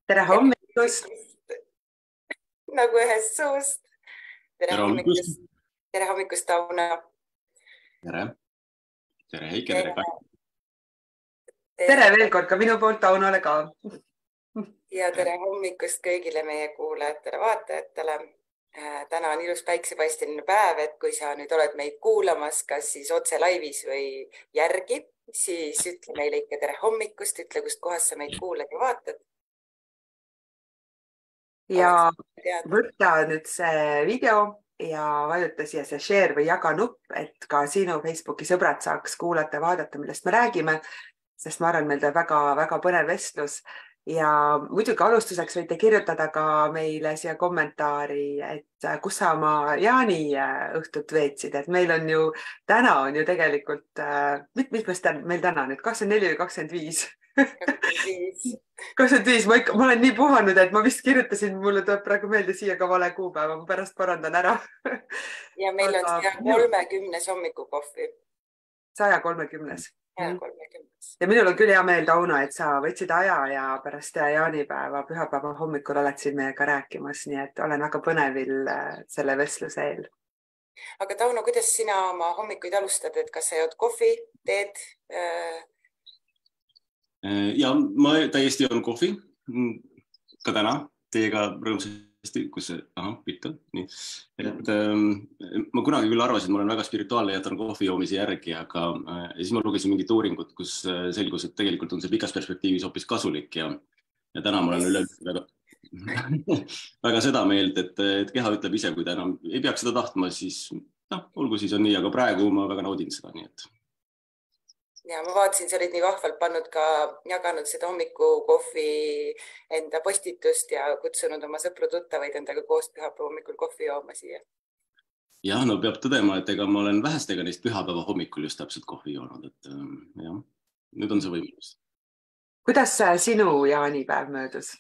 tere hommikust! Nagu ühest suust. Tere hommikust! Tere hommikust, Tauno! Tere! Tere Heike, tere Kai! Tere veel kord ka minu poolt Taunole ka! Ja tere hommikust kõigile meie kuulajatele, vaatajatele. Täna on ilus päiksepaisteline päev, et kui sa nüüd oled meid kuulamas, kas siis otse laivis või järgi, siis ütle meile ikka tere hommikust, ütle, kust kohast sa meid kuulad ja vaatad. Ja võtta nüüd see video ja vajuta siia see share või jaga nupp, et ka sinu Facebooki sõbrad saaks kuulata ja vaadata, millest me räägime, sest ma arvan, meil tuleb väga põnev vestlus. Ja muidugi alustuseks võite kirjutada ka meile siia kommentaari, et kus sa oma jaani õhtut veetsid, et meil on ju, täna on ju tegelikult, mitmest meil täna nüüd, 24 või 25? 25, ma olen nii puhanud, et ma vist kirjutasin, mulle tuleb praegu meelde siia ka vale kuupäeva, ma pärast parandan ära. Ja meil on 130 hommikukohvi. 130. 130. Ja minul on küll hea meel, Tauno, et sa võtsid aja ja pärast jaanipäeva, pühapäeva hommikul oled siin meiega rääkimas, nii et olen väga põnevil selle vestluse eel. Aga Tauno, kuidas sina oma hommikuid alustad, et kas sa jood kohvi, teed? Ja ma täiesti joon kohvi, ka täna teiega rõõmsasti, kus see, pilt on. Nii. Et, ma kunagi küll arvasin, et ma olen väga spirituaalne ja jätan kohvi joomise järgi, aga siis ma lugesin mingit uuringut, kus selgus, et tegelikult on see pikas perspektiivis hoopis kasulik ja täna ma olen väga seda meelt, et keha ütleb ise, kui ta enam ei peaks seda tahtma, siis olgu siis on nii, aga praegu ma väga naudin seda, nii et. Ja ma vaatasin, sa olid nii vahvalt jaganud seda hommikukohvi enda postitust ja kutsunud oma sõpru-tuttavaid endaga koos pühapäeva hommikul kohvi jooma siia. Ja, no peab tõdema, et ega ma olen vähestega neist pühapäeva hommikul just täpselt kohvi joonud, et jah, nüüd on see võimalus. Kuidas sinu jaanipäev möödus?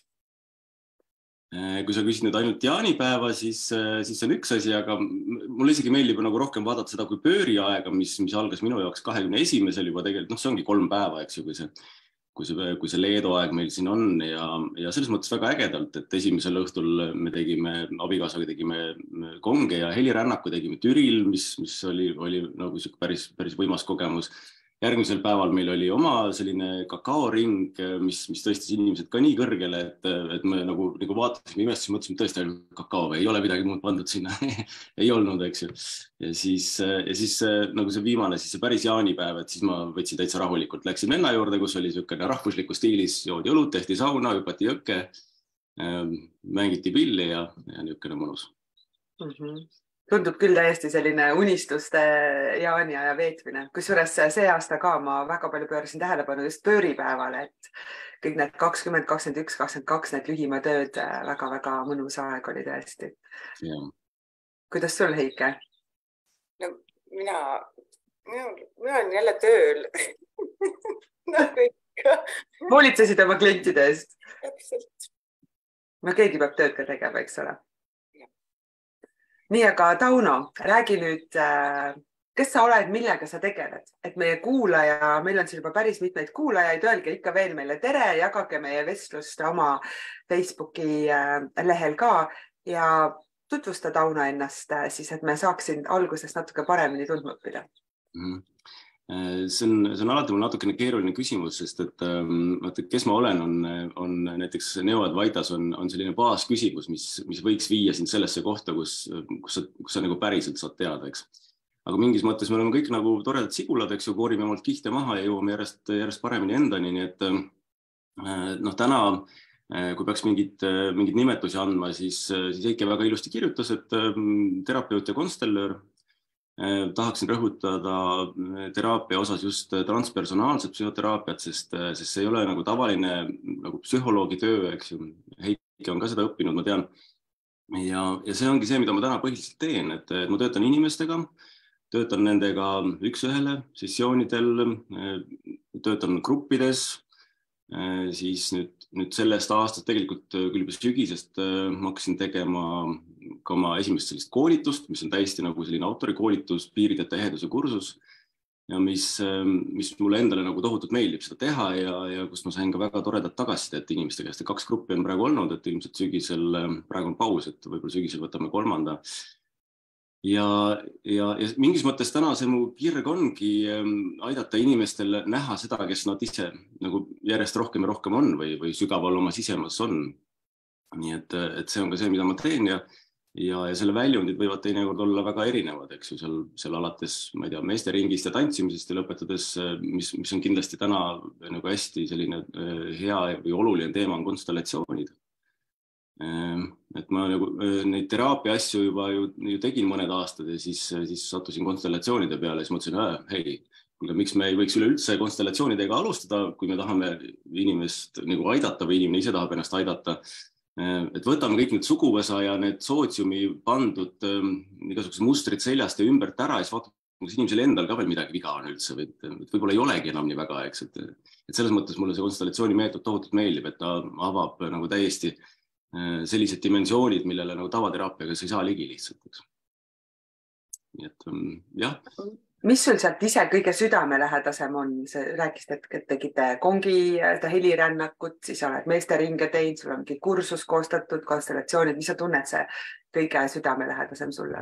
Kui sa küsid nüüd ainult jaanipäeva, siis see on üks asi, aga mulle isegi meeldib nagu rohkem vaadata seda kui pööriaega, mis algas minu jaoks 21. juba tegelikult, see ongi 3 päeva, eks ju, kui see Leedu aeg meil siin on ja selles mõttes väga ägedalt, et esimesel õhtul me abikaasaga tegime konge ja helirännaku tegime Türil, mis oli nagu päris võimas kogemus. Järgmisel päeval meil oli oma selline kakaoring, mis tõstis inimesed ka nii kõrgele, et me nagu vaatasime imestasime, mõtlesime tõesti kakao või ei ole midagi muud pandud sinna. Ei olnud, eks ju. Ja siis nagu see viimane, siis see päris jaanipäev, et siis ma võtsin täitsa rahulikult. Läksin venna juurde, kus oli selline rahvusliku stiilis, joodi õlut, tehti sauna, hüpati jõkke, mängiti pilli ja niisugune mõnus. Tundub küll täiesti selline unistuste jaaniaja veetmine. Kusjuures see aasta ka ma väga palju pöörasin tähelepanu just pööripäevale, et kõik need 20, 21, 22, need lühimad ööd väga mõnus aeg oli tõesti. Ja. Kuidas sul, Heike? No mina olen jälle tööl. Hoolitsesid oma klientide eest? Täpselt. No keegi peab tööd ka tegema, eks ole? Nii, aga Tauno, räägi nüüd, kes sa oled, millega sa tegeled? Et meie kuulaja, meil on siin juba päris mitmeid kuulajaid, öelge ikka veel meile tere, jagage meie vestlust oma Facebooki lehel ka ja tutvusta Tauno ennast siis, et me saaksin algusest natuke paremini tundma õppida. See on alati mul natukene keeruline küsimus, sest et kes ma olen, on näiteks Neo Advaitas on selline baasküsimus, mis võiks viia sind sellesse kohta, kus sa nagu päriselt saad teada, eks. Aga mingis mõttes me oleme kõik nagu toredad sigulad, eks ju, koorime omalt kihte maha ja jõuame järjest paremini endani, nii et täna, kui peaks mingid nimetusi andma, siis Heike väga ilusti kirjutas, et terapeut ja konstellöör. Tahaksin rõhutada teraapia osas just transpersonaalset psühhoteraapiat, sest see ei ole nagu tavaline nagu psühholoogi töö, eks ju. Heike on ka seda õppinud, ma tean. Ja see ongi see, mida ma täna põhiliselt teen, et ma töötan inimestega, töötan nendega üks-ühele sessioonidel, töötan gruppides, siis nüüd sellest aastast tegelikult küll juba sügisest ma hakkasin tegema ka oma esimest sellist koolitust, mis on täiesti nagu selline autorikoolitus, piirideta eheduse kursus. ja mis mulle endale nagu tohutult meeldib seda teha ja kus ma sain ka väga toredat tagasisidet inimeste käest. 2 gruppi on praegu olnud, et ilmselt sügisel, praegu on paus, et võib-olla sügisel võtame 3. Ja mingis mõttes täna see mu kirg ongi aidata inimestel näha seda, kes nad ise nagu järjest rohkem ja rohkem on või sügaval oma sisemas on. Nii et see on ka see, mida ma teen ja selle väljundid võivad teinekord olla väga erinevad, eks ju, seal alates, ma ei tea, meesteringist ja tantsimisest ja lõpetades, mis on kindlasti täna nagu hästi selline hea või oluline teema on konstellatsioonid. Et ma nagu neid teraapia asju juba ju tegin mõned aastad ja siis sattusin konstellatsioonide peale ja siis mõtlesin, hei, miks me ei võiks üleüldse konstellatsioonidega alustada, kui me tahame inimest nagu aidata või inimene ise tahab ennast aidata. Et võtame kõik need suguvõsa ja need sootsiumi pandud igasugused mustrid seljast ja ümbert ära ja siis vaatame, kas inimesel endal ka veel midagi viga on üldse või võib-olla ei olegi enam nii väga, eks. Et selles mõttes mulle see konstellatsiooni meetod tohutult meeldib, et ta avab nagu täiesti sellised dimensioonid, millele nagu tavateraapiaga sa ei saa ligi lihtsalt, eks. Nii et jah. Mis sul sealt ise kõige südamelähedasem on? Sa rääkisid, et tegite kongi helirännakut, siis oled meesteringe teinud, sul on mingi kursus koostatud, konstellatsioonid. Mis sa tunned see kõige südamelähedasem sulle?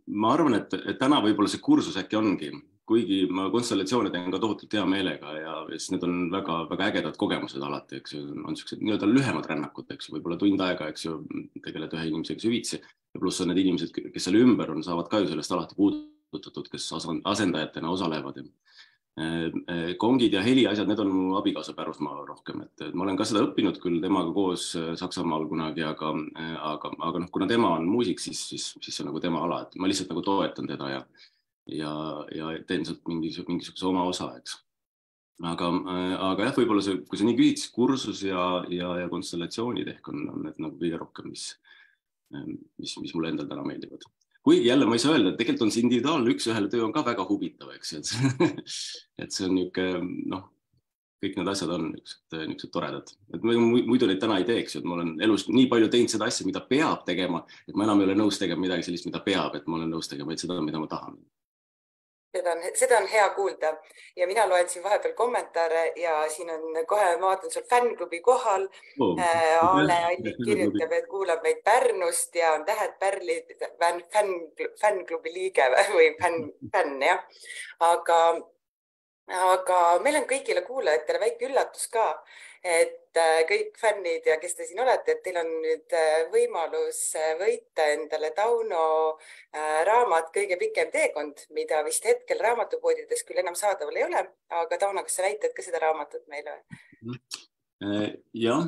Ma arvan, et täna võib-olla see kursus äkki ongi, kuigi ma konstellatsioone teen ka tohutult hea meelega ja siis need on väga, väga ägedad kogemused alati, eks ju, on sellised nii-öelda lühemad rännakud, eks ju, võib-olla tund aega, eks ju, tegeled ühe inimesega süvitsi ja pluss on need inimesed, kes seal ümber on, saavad ka ju sellest alati puudutatud, kes asendajatena osalevad. Kongid ja heliasjad, need on mu abikaasa pärusmaa rohkem, et ma olen ka seda õppinud küll temaga koos Saksamaal kunagi, aga noh, kuna tema on muusik, siis see on nagu tema ala, et ma lihtsalt nagu toetan teda ja teen sealt mingisuguse oma osa, eks. Aga jah, võib-olla see, kui sa nii küsid, siis kursus ja konstellatsioonid ehk on need nagu kõige rohkem, mis mulle endal täna meeldivad. Kuigi jälle ma ei saa öelda, et tegelikult on see individuaalne üks-ühele töö on ka väga huvitav, eks. Et see on niisugune, noh, kõik need asjad on niisugused toredad. Et muidu neid täna ei teeks, et ma olen elus nii palju teinud seda asja, mida peab tegema, et ma enam ei ole nõus tegema midagi sellist, mida peab, et ma olen nõus tegema seda, mida ma tahan. Seda on hea kuulda ja mina loen siin vahepeal kommentaare ja siin on kohe, ma vaatan sul fännklubi kohal. Ale Allik kirjutab, et kuulab meid Pärnust ja on Tähed Pärlid fännklubi liige või fänn, jah. Aga meil on kõigile kuulajatele väike üllatus ka, et kõik fännid ja kes te siin olete, et teil on nüüd võimalus võita endale Tauno raamat Kõige pikem teekond, mida vist hetkel raamatupoodides küll enam saadaval ei ole, aga Tauno, kas sa näitad ka seda raamatut meile? Jah,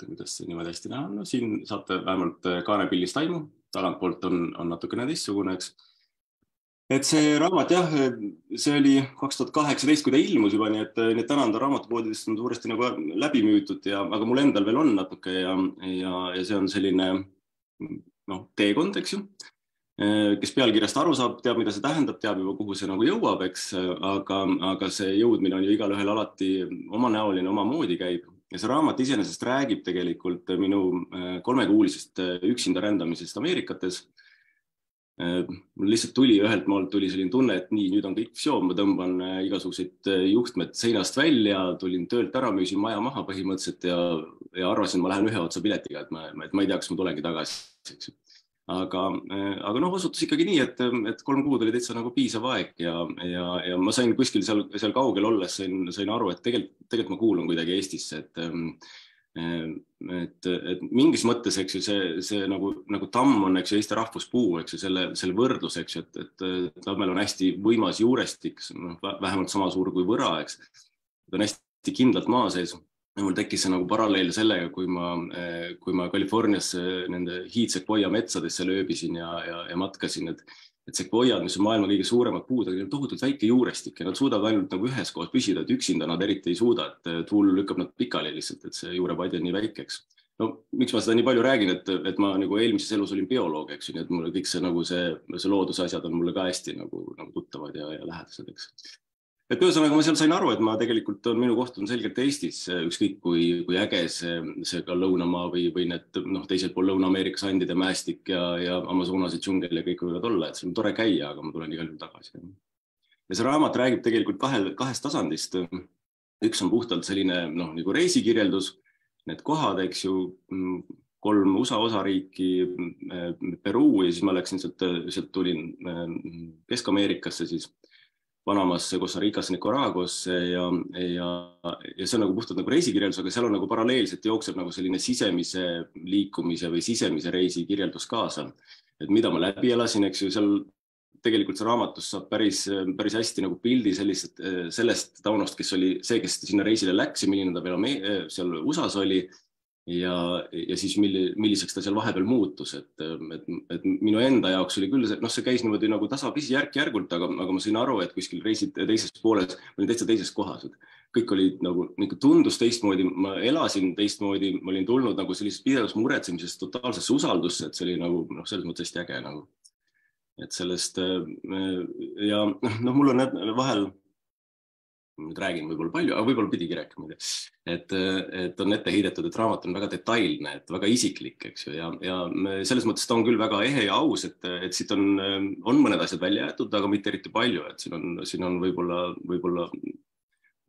kuidas see niimoodi hästi näha on. No, siin saate vähemalt kaanepillist aimu, talantpoolt on natukene teistsugune, eks. Et see raamat, jah, see oli 2018, kui ta ilmus juba, nii et täna on ta raamatupoodidest on suuresti nagu läbi müütud, aga mul endal veel on natuke ja see on selline teekond, eks ju, kes pealkirjast aru saab, teab, mida see tähendab, teab juba, kuhu see nagu jõuab, eks, aga see jõudmine on ju igal ühel alati omanäoline, omamoodi käib. Ja see raamat iseenesest räägib tegelikult minu 3-kuulisest üksinda rändamisest Ameerikates. Mul lihtsalt ühelt maalt tuli selline tunne, et nii, nüüd on kõik vsioon, ma tõmban igasuguseid juhtmed seinast välja, tulin töölt ära, müüsin maja maha põhimõtteliselt ja arvasin, ma lähen ühe otsa piletiga, et ma ei tea, kas ma tulengi tagasi. Aga osutus ikkagi nii, et 3 kuud oli täitsa nagu piisav aeg ja ma sain kuskil seal kaugel olles, sain aru, et tegelikult ma kuulun kuidagi Eestisse, et mingis mõttes, eks ju, see nagu tamm on, eks ju, Eesti rahvuspuu, eks ju, selle võrdlus, eks ju, et tammel on hästi võimas juurestik, vähemalt sama suur kui võra, eks. Ta on hästi kindlalt maa sees. Ja mul tekkis see nagu paralleel sellega, kui ma Californias nende hiidsekvoia metsadesse lööbisin ja matkasin, et sekvoiad, mis on maailma kõige suuremad puud, on tohutult väike juurestik ja nad suudavad ainult nagu ühes kohas püsida, et üksinda nad eriti ei suuda, et tuul lükkab nad pikali lihtsalt, et see juurepadi on nii väikeks. No, miks ma seda nii palju räägin, et ma nagu eelmises elus olin bioloog, eks, nii et mulle kõik see loodusasjad on mulle ka hästi nagu tuttavad ja lähedased, eks. Et ühesõnaga ma seal sain aru, et ma tegelikult minu koht on selgelt Eestis, ükskõik kui äge see ka lõunamaa või need teisel pool Lõuna-Ameerikas andide mäestik ja Amazonase džungel ja kõik võivad olla, et see on tore käia, aga ma tulen igal juhul tagasi. ja see raamat räägib tegelikult kahest tasandist. Üks on puhtalt selline nagu reisikirjeldus, need kohad, eks ju, 3 USA osariiki, Peruu ja siis ma läksin sealt tulin Kesk-Ameerikasse siis Panamasse, Costa Ricasse, Nicaraguasse ja see on nagu puhtalt nagu reisikirjeldus, aga seal on nagu paralleelselt jookseb nagu selline sisemise liikumise või sisemise reisi kirjeldus kaasa. Et mida ma läbi elasin, eks ju, seal tegelikult see raamatus saab päris hästi nagu pildi sellest Taunost, kes oli see, kes sinna reisile läks ja milline ta veel seal USA-s oli ja siis milliseks ta seal vahepeal muutus. Et minu enda jaoks oli küll see käis niimoodi nagu tasapisi järk-järgult, aga ma sain aru, et kuskil reisid teises pooles, ma olin täitsa teises kohas. Kõik oli nagu tundus teistmoodi, ma elasin teistmoodi, ma olin tulnud nagu sellisest pidevast muretsemisest totaalsesse usaldusse, et see oli nagu selles mõttes hästi äge nagu. Et sellest ja mul on vahel, nüüd räägin võib-olla palju, aga võib-olla pidigi rääkima, et on ette heidetud, et raamat on väga detailne, et väga isiklik, eks ju, ja selles mõttes ta on küll väga ehe ja aus, et siit on mõned asjad välja jäetud, aga mitte eriti palju, et siin on võib-olla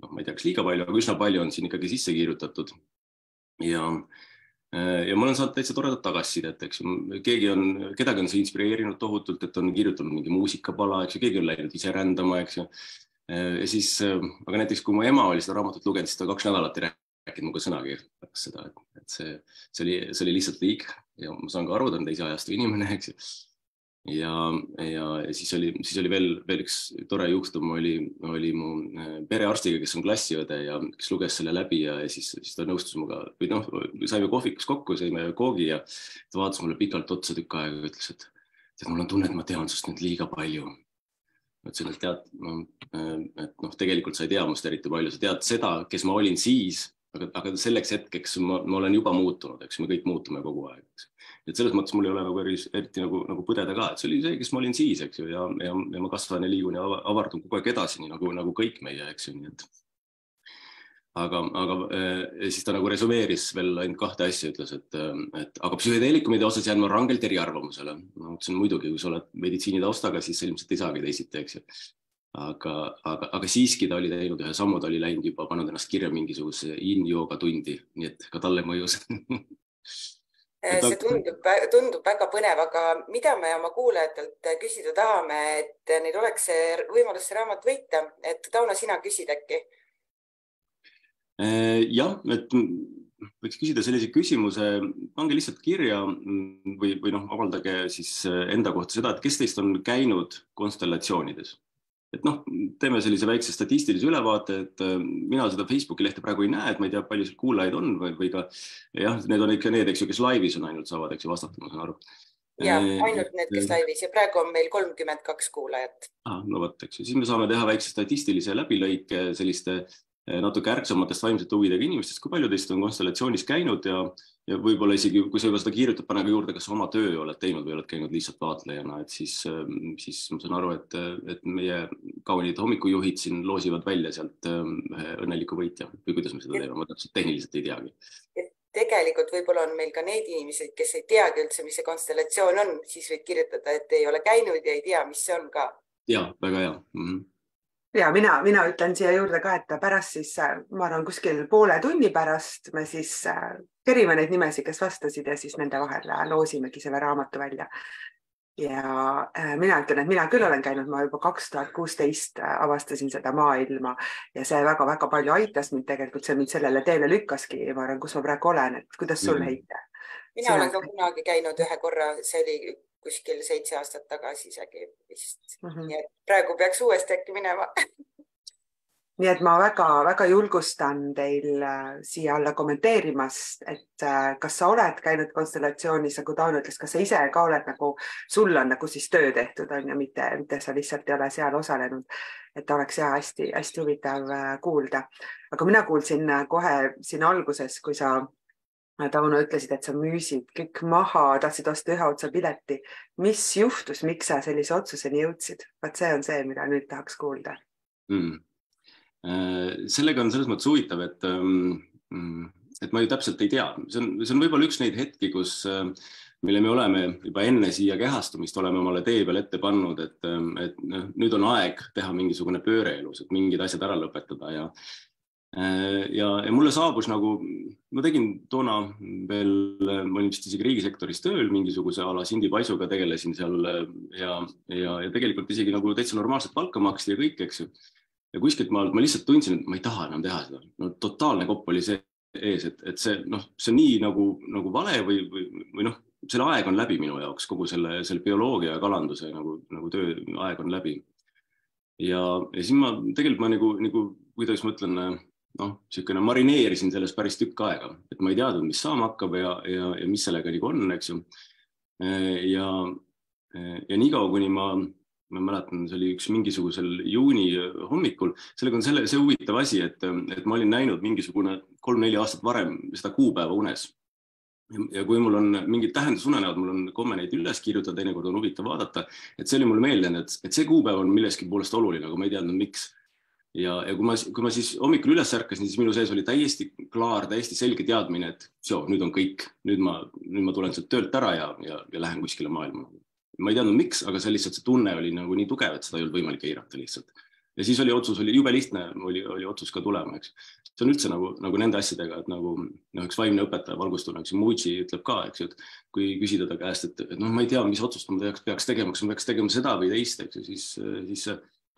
ma ei tea, kas liiga palju, aga üsna palju on siin ikkagi sisse kirjutatud ja ma olen saanud täitsa toredat tagasisidet, eks ju, kedagi on see inspireerinud tohutult, et on kirjutanud mingi muusikapala, eks ju, keegi on läinud ise rändama, eks ju. Ja siis, aga näiteks kui mu ema oli seda raamatut lugenud, siis ta 2 nädalat ei rääkinud muga sõnagi pärast seda, et see oli lihtsalt liig ja ma saan ka aru, ta on teise ajastu inimene, eks ju. Ja siis oli veel üks tore juhtum, oli mu perearstiga, kes on klassiõde ja kes luges selle läbi ja siis ta nõustus muga, või saime kohvikus kokku, saime koogi ja ta vaatas mulle pikalt otsa tükk aega ja ütles, et mul on tunne, et ma tean sust nüüd liiga palju. Ma ütlesin, et tegelikult sa ei tea must eriti palju, sa tead seda, kes ma olin siis, aga selleks hetkeks ma olen juba muutunud, eks me kõik muutume kogu aeg. Et selles mõttes mul ei ole nagu eriti nagu põdeda ka, et see oli see, kes ma olin siis, eks ju, ja ma kasvan ja liigun ja avardun kogu aeg edasi, nii nagu kõik meie, eks ju, nii et. Aga siis ta nagu resumeeris veel ainult 2 asja, ütles, et aga psühhedeelikumide osas jään ma rangelt eriarvamusele. Ma ütlesin muidugi, kui sa oled meditsiini taustaga, siis ilmselt ei saagi teisiti, eks ju. Aga siiski ta oli teinud ühe sammu, ta oli läinud juba pannud ennast kirja mingisuguse yin-jooga tundi, nii et ka talle mõjus. See tundub väga põnev, aga mida me oma kuulajatelt küsida tahame, et neil oleks võimalus see raamat võita, et Tauno, sina küsid äkki? Jah, et võiks küsida sellise küsimuse, pange lihtsalt kirja või avaldage siis enda kohta seda, et kes teist on käinud konstellatsioonides. Et teeme sellise väikse statistilise ülevaate, et mina seda Facebooki lehte praegu ei näe, et ma ei tea, palju seal kuulajaid on või ka, jah, need on ikka need, eks ju, kes laivis on ainult saavad, eks ju, vastata, ma saan aru. Ja, ainult need, kes laivis ja praegu on meil 32 kuulajat. No võt, eks ju, siis me saame teha väikse statistilise läbilõike selliste natuke ärksamatest vaimsete huvidega inimestest, kui palju teist on konstellatsioonis käinud ja võib-olla isegi, kui sa juba seda kirjutad, pane ka juurde, kas oma töö oled teinud või oled käinud lihtsalt vaatlejana, et siis ma saan aru, et meie kaunid hommikujuhid siin loosivad välja sealt õnneliku võitja või kuidas me seda teeme, ma täpselt tehniliselt ei teagi. Tegelikult võib-olla on meil ka need inimesed, kes ei teagi üldse, mis see konstellatsioon on, siis võid kirjutada, et ei ole käinud ja ei tea, mis see on ka. Ja, väga hea. Ja mina ütlen siia juurde ka, et pärast siis, ma arvan, kuskil poole tunni pärast me siis kerime neid nimesid, kes vastasid ja siis nende vahel loosimegi selle raamatu välja. Ja mina ütlen, et mina küll olen käinud, ma juba 2016 avastasin seda maailma ja see väga-väga palju aitas mind tegelikult, see mind sellele teele lükkaski, ma arvan, kus ma praegu olen, et kuidas sul Heite? Mina olen ka kunagi käinud ühe korra, see oli kuskil 7 aastat tagasi isegi vist. Nii et praegu peaks uuesti äkki minema. Nii et ma väga julgustan teil siia alla kommenteerimast, et kas sa oled käinud konstellatsioonis, nagu Tauno ütles, kas sa ise ka oled nagu, sul on nagu siis töö tehtud on ja mitte sa lihtsalt ei ole seal osalenud, et oleks hästi huvitav kuulda. Aga mina kuulsin kohe siin alguses, kui sa Tauno ütlesid, et sa müüsid kõik maha, tahtsid osta ühe otsa pileti. Mis juhtus, miks sa sellise otsuseni jõudsid? Vaat see on see, mida nüüd tahaks kuulda. Sellega on selles mõttes huvitav, et ma ju täpselt ei tea. See on võib-olla üks neid hetki, kus mille me oleme juba enne siia kehastumist oleme omale tee peal ette pannud, et nüüd on aeg teha mingisugune pööre elus, et mingid asjad ära lõpetada ja mulle saabus nagu, ma tegin toona veel, ma olin vist isegi riigisektoris tööl, mingisuguse ala Sindi Paisuga tegelesin seal ja tegelikult isegi nagu täitsa normaalset palka maksti ja kõik, eks ju. Ja kuskilt ma lihtsalt tundsin, et ma ei taha enam teha seda. No, totaalne kopp oli see ees, et see on nii nagu vale või selle aeg on läbi minu jaoks, kogu selle bioloogia ja kalanduse nagu töö aeg on läbi. Ja siis ma tegelikult nagu kuidas ma ütlen, siukene marineerisin sellest päris tükk aega, et ma ei teadnud, mis saama hakkab ja mis sellega nagu on, eks ju. Ja niikaua, kuni ma mäletan, see oli üks mingisugusel juuni hommikul, sellega on see huvitav asi, et ma olin näinud mingisugune 3-4 aastat varem seda kuupäeva unes. Ja kui mul on mingid tähendusunenäod, mul on komme neid üles kirjutada, teinekord on huvitav vaadata, et see oli mulle meeldinud, et see kuupäev on milleski poolest oluline, aga ma ei teadnud, miks. Ja kui ma siis hommikul üles ärkasin, siis minu sees oli täiesti klaar, täiesti selge teadmine, et nüüd on kõik, nüüd ma tulen sealt töölt ära ja lähen kuskile maailma. Ma ei teadnud miks, aga see lihtsalt see tunne oli nagu nii tugev, et seda ei olnud võimalik eirata lihtsalt. Ja siis oli jube lihtne, oli otsus ka tulema, eks. See on üldse nagu nende asjadega, et nagu üks vaimne õpetaja valgustuna, eks Muji ütleb ka, eks ju, et kui küsida ta käest, et ma ei tea, mis otsust ma peaks tegema, kas ma peaks tegema seda või teist, eks ju, siis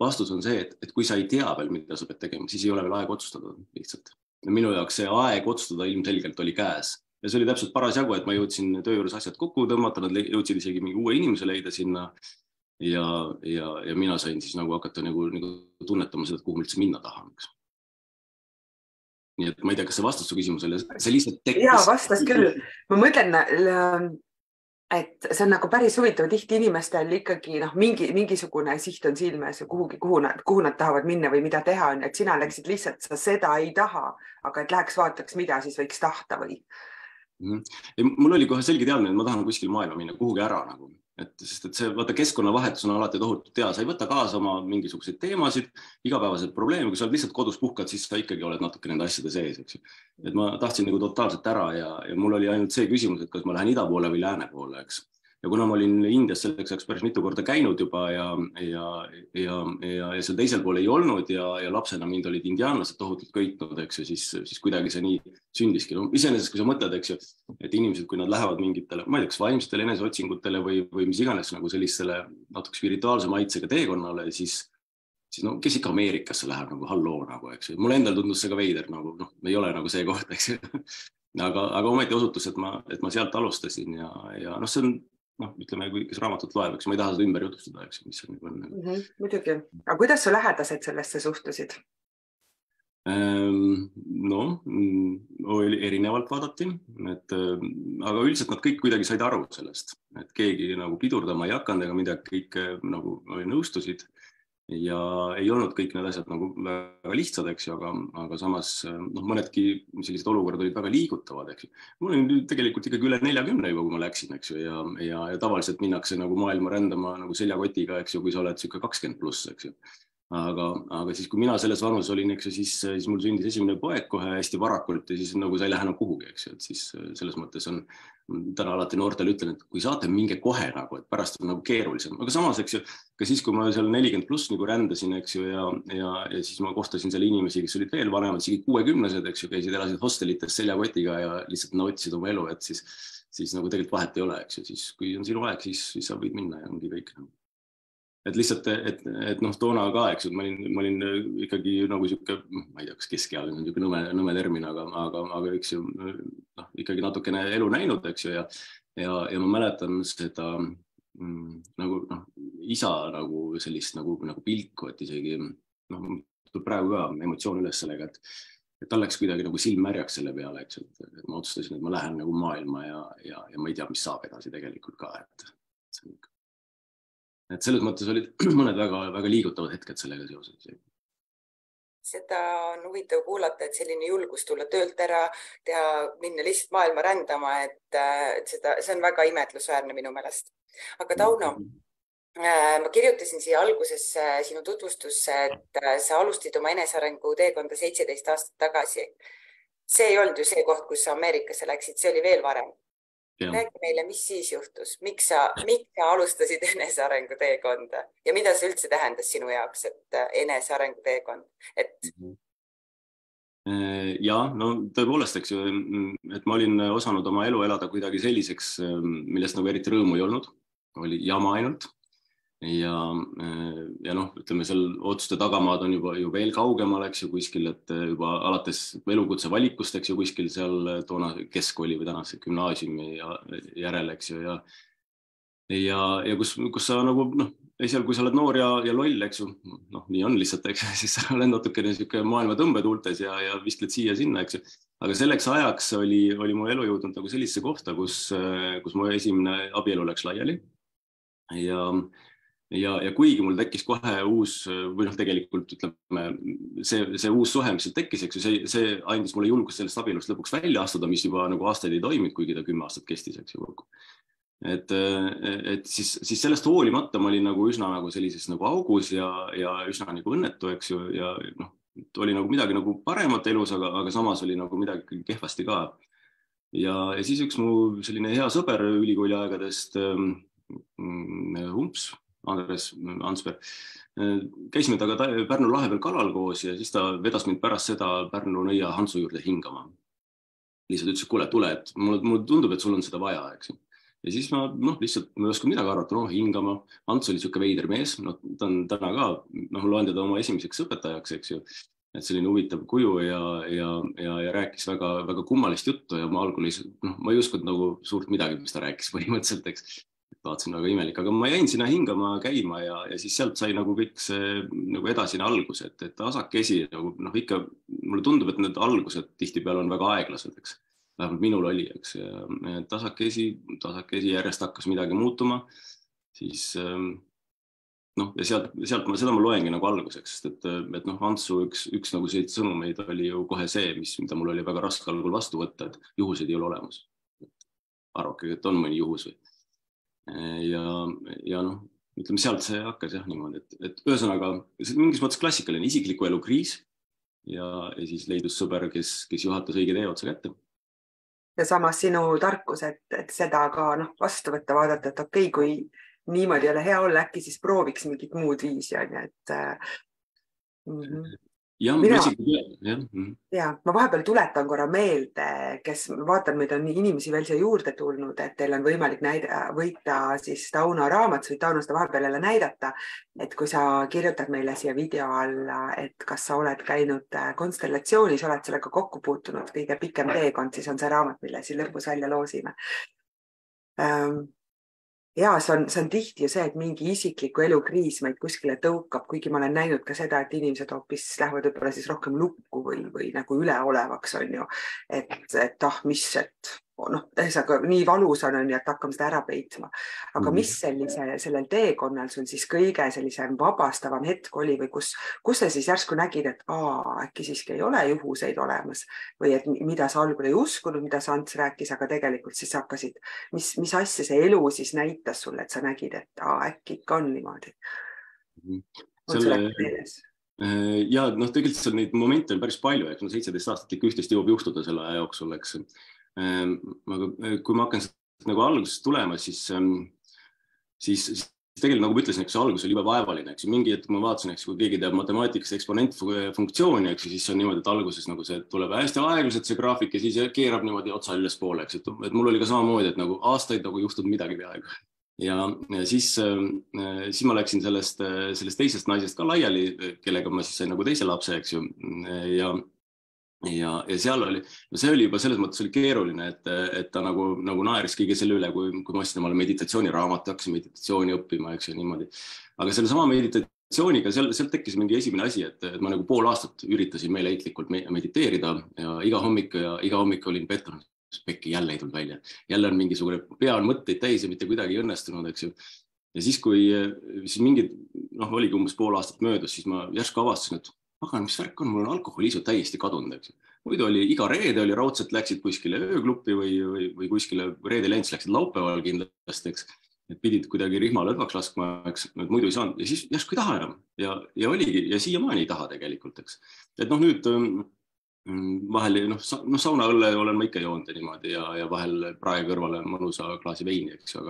vastus on see, et kui sa ei tea veel, mida sa pead tegema, siis ei ole veel aeg otsustada lihtsalt. Ja minu jaoks see aeg otsustada ilmselgelt oli käes. Ja see oli täpselt parasjagu, et ma jõudsin töö juures asjad kokku tõmmata, nad jõudsid isegi mingi uue inimese leida sinna ja mina sain siis nagu hakata nagu tunnetama seda, kuhu ma üldse minna tahan. Nii et ma ei tea, kas see vastas su küsimusele, see lihtsalt tekkis. Jaa, vastas küll. Ma mõtlen, et see on nagu päris huvitav, tihti inimestel ikkagi mingisugune siht on silmes ja kuhu nad tahavad minna või mida teha on, et sina läksid lihtsalt, sa seda ei taha, aga et läheks vaataks, mida siis võiks tahta või? Mul oli kohe selge teadmine, et ma tahan kuskil maailma minna, kuhugi ära nagu. Sest see keskonnavahetus on alati tohutult tea, sa ei võta kaasa oma mingisuguseid teemasid, igapäevased probleeme, kui sa oled lihtsalt kodus puhkad, siis sa ikkagi oled natuke nende asjade sees, eks ju. Et ma tahtsin nagu totaalselt ära ja mul oli ainult see küsimus, et kas ma lähen ida poole või lääne poole, eks. Ja kuna ma olin Indias selleks päris mitu korda käinud juba ja seal teisel pool ei olnud ja lapsena mind olid indiaanlased tohutult köitnud, eks ju, siis kuidagi see nii sündiski. Iseenesest, kui sa mõtled, eks ju, et inimesed, kui nad lähevad mingitele, ma ei tea, kas vaimsetele eneseotsingutele või mis iganes nagu sellistele natuke spirituaalse maitsega teekonnale, siis kes ikka Ameerikasse läheb nagu halloo nagu, eks ju. Mulle endal tundus see ka veider, nagu ei ole nagu see koht, eks ju. Aga ometi osutus, et ma sealt alustasin ja see on, ütleme, kui kes raamatut loeb, eks ma ei taha seda ümber jutustada, eks, mis see on. Muidugi. Aga kuidas su lähedased sellesse suhtusid? Erinevalt vaadati, aga üldiselt nad kõik kuidagi said aru sellest, et keegi nagu pidurdama ei hakanud ega midagi, kõik nagu nõustusid ja ei olnud kõik need asjad nagu väga lihtsad, eks ju, aga samas mõnedki sellised olukorrad olid väga liigutavad, eks ju. Mul oli tegelikult ikkagi üle 40 juba, kui ma läksin, eks ju, ja tavaliselt minnakse nagu maailma rändama nagu seljakotiga, eks ju, kui sa oled siuke 20+, eks ju. Aga siis, kui mina selles vanuses olin, eks ju, siis mul sündis esimene poeg kohe hästi varakult ja siis nagu sa ei lähe enam kuhugi, eks ju, et siis selles mõttes on, täna alati noortele ütlen, et kui saate minge kohe nagu, et pärast on nagu keerulisem, aga samas, eks ju, ka siis, kui ma seal 40+ nagu rändasin, eks ju, ja siis ma kohtasin seal inimesi, kes olid veel vanemad, isegi 60-sed, eks ju, käisid, elasid hostelites seljakotiga ja lihtsalt nautisid oma elu, et siis nagu tegelikult vahet ei ole, eks ju, siis kui on sinu aeg, siis sa võid minna ja ongi kõik nagu. Et lihtsalt, et toona ka, eks, et ma olin ikkagi nagu siuke, ma ei tea, kas keskealine on siuke nõme termin, aga eks ju, ikkagi natukene elu näinud, eks ju, ja ma mäletan seda nagu isa nagu sellist nagu pilku, et isegi, praegu ka emotsioon üles sellega, et tal läks kuidagi nagu silm märjaks selle peale, eks, et ma otsustasin, et ma lähen nagu maailma ja ma ei tea, mis saab edasi tegelikult ka, et selles mõttes olid mõned väga liigutavad hetked sellega seoses. Seda on huvitav kuulata, et selline julgus tulla töölt ära, minna lihtsalt maailma rändama, et see on väga imetlusväärne minu meelest. Aga Tauno, ma kirjutasin siia alguses sinu tutvustusse, et sa alustasid oma enesearengu teekonda 17 aastat tagasi. See ei olnud ju see koht, kus sa Ameerikasse läksid, see oli veel varem. Räägi meile, mis siis juhtus, miks sa alustasid enesearengu teekonda ja mida see üldse tähendas sinu jaoks, et enesearengu teekond, et? Ja, no tõepoolest, eks ju, et ma olin osanud oma elu elada kuidagi selliseks, millest nagu eriti rõõmu ei olnud, oli jama ainult. Ja noh, ütleme seal otsuste tagamaad on juba veel kaugemal, eks ju, kuskil, et juba alates elukutse valikust, eks ju, kuskil seal toona keskkooli või tänase gümnaasiumi järel, eks ju, ja kus sa nagu, noh, esialgu, kui sa oled noor ja loll, eks ju, noh, nii on lihtsalt, eks, siis sa oled natukene niisugune maailma tõmbetuultes ja viskled siia-sinna, eks ju. Aga selleks ajaks oli mu elu jõudnud nagu sellisesse kohta, kus mu esimene abielu läks laiali ja kuigi mul tekkis kohe uus, või noh, tegelikult ütleme, see uus suhe, mis tekkis, eks ju, see andis mulle julgust sellest abielust lõpuks välja astuda, mis juba nagu aastaid ei toiminud, kuigi ta 10 aastat kestis, eks ju. Et siis sellest hoolimata ma olin nagu üsna nagu sellises nagu augus ja üsna nagu õnnetu, eks ju, ja noh, oli nagu midagi nagu paremat elus, aga samas oli nagu midagi kehvasti ka. Ja siis üks mu selline hea sõber ülikooli aegadest, Humps, Andres Ansberg, käisime temaga Pärnu lahe peal kalal koos ja siis ta vedas mind pärast seda Pärnu nõia Hansu juurde hingama. Lihtsalt ütles, et kuule, tule, et mulle tundub, et sul on seda vaja, eks. Ja siis ma lihtsalt, ma ei oska midagi arvata, hingama. Hans oli siuke veider mees, ta on täna ka, loen teda oma esimeseks õpetajaks, eks ju. Et selline huvitav kuju ja rääkis väga, väga kummalist juttu ja ma algul ma ei uskunud nagu suurt midagi, mis ta rääkis põhimõtteliselt, eks. Vaatasin väga imelik, aga ma jäin sinna hingama käima ja siis sealt sai nagu kõik see nagu edasine algus, et tasakesi nagu ikka mulle tundub, et need algused tihtipeale on väga aeglased, eks. Vähemalt minul oli, eks. Tasakesi järjest hakkas midagi muutuma, siis ja sealt seda ma loengi nagu alguseks, sest et Antsu üks nagu selliseid sõnumeid oli ju kohe see, mida mul oli väga raske algul vastu võtta, et juhuseid ei ole olemas. Arvake, et on mõni juhus või. Ja ütleme, sealt see hakkas jah niimoodi, et ühesõnaga mingis mõttes klassikaline isikliku elu kriis ja siis leidus sõber, kes juhatas õige tee otsa kätte. Ja samas sinu tarkus, et seda ka vastu võtta, vaadata, et okei, kui niimoodi ei ole hea olla, äkki siis prooviks mingit muud viisi, ma vahepeal tuletan korra meelde, kes vaatan, meid on inimesi veel siia juurde tulnud, et teil on võimalik võita siis Tauno raamat või Tauno seda vahepeal jälle näidata, et kui sa kirjutad meile siia video alla, et kas sa oled käinud konstellatsioonis, oled sellega kokku puutunud, kõige pikem teekond, siis on see raamat, mille siin lõpus välja loosime. Ja see on tihti ju see, et mingi isikliku elu kriis meid kuskile tõukab, kuigi ma olen näinud ka seda, et inimesed hoopis lähevad võib-olla siis rohkem lukku või nagu üleolevaks on ju, et nii valus on, et hakkame seda ära peitma. Aga mis sellel teekonnal sul siis kõige sellisem vabastavam hetk oli või kus sa siis järsku nägid, et äkki siiski ei ole juhuseid olemas või et mida sa algul ei uskunud, mida sa Ants rääkis, aga tegelikult siis hakkasid, mis asja see elu siis näitas sulle, et sa nägid, et äkki ikka on niimoodi? On sul äkki meeles? Ja tegelikult seal neid momente on päris palju, 17 aastat ikka ühtest jõuab juhtuda selle aja jooksul, eks. Aga kui ma hakkan nagu algusest tulema, siis tegelikult nagu ma ütlesin, eks algus oli juba vaevaline, eks mingi hetk ma vaatasin, eks kui keegi teab matemaatikast eksponentfunktsiooni, eks siis on niimoodi, et alguses nagu see tuleb hästi aeglaselt see graafik ja siis keerab niimoodi otsa ülespoole, eks, et mul oli ka samamoodi, et nagu aastaid nagu juhtunud midagi peaaegu. Ja siis ma läksin sellest teisest naisest ka laiali, kellega ma siis sain nagu teise lapse, eks ju, ja seal oli, see oli juba selles mõttes oli keeruline, et ta nagu naeris kõige selle üle, kui ma ostsin omale meditatsiooniraamatu, hakkasin meditatsiooni õppima, eks ju, niimoodi. Aga selle sama meditatsiooniga, sealt tekkis mingi esimene asi, et ma nagu pool aastat üritasin meeleheitlikult mediteerida ja iga hommik olin pettunud, pekki jälle ei tulnud välja. Jälle on mingisugune pea on mõtteid täis ja mitte kuidagi ei õnnestunud, eks ju. Ja siis mingid, oligi umbes pool aastat möödus, siis ma järsku avastasin, et aga mis värk on, mul on alkoholiisu täiesti kadunud, eks. Muidu oli iga reede oli raudselt läksid kuskile öökluppi või kuskile reede lents läksid laupäeval kindlasti, eks. Et pidid kuidagi rihma lõdvaks laskma, eks, muidu ei saanud. Ja siis järsku ei taha enam ja oligi ja siiamaani ei taha tegelikult, eks. Et nüüd vahel saunaõlle olen ma ikka joonud niimoodi ja vahel prae kõrvale mõnusa klaasi veini, eks ju,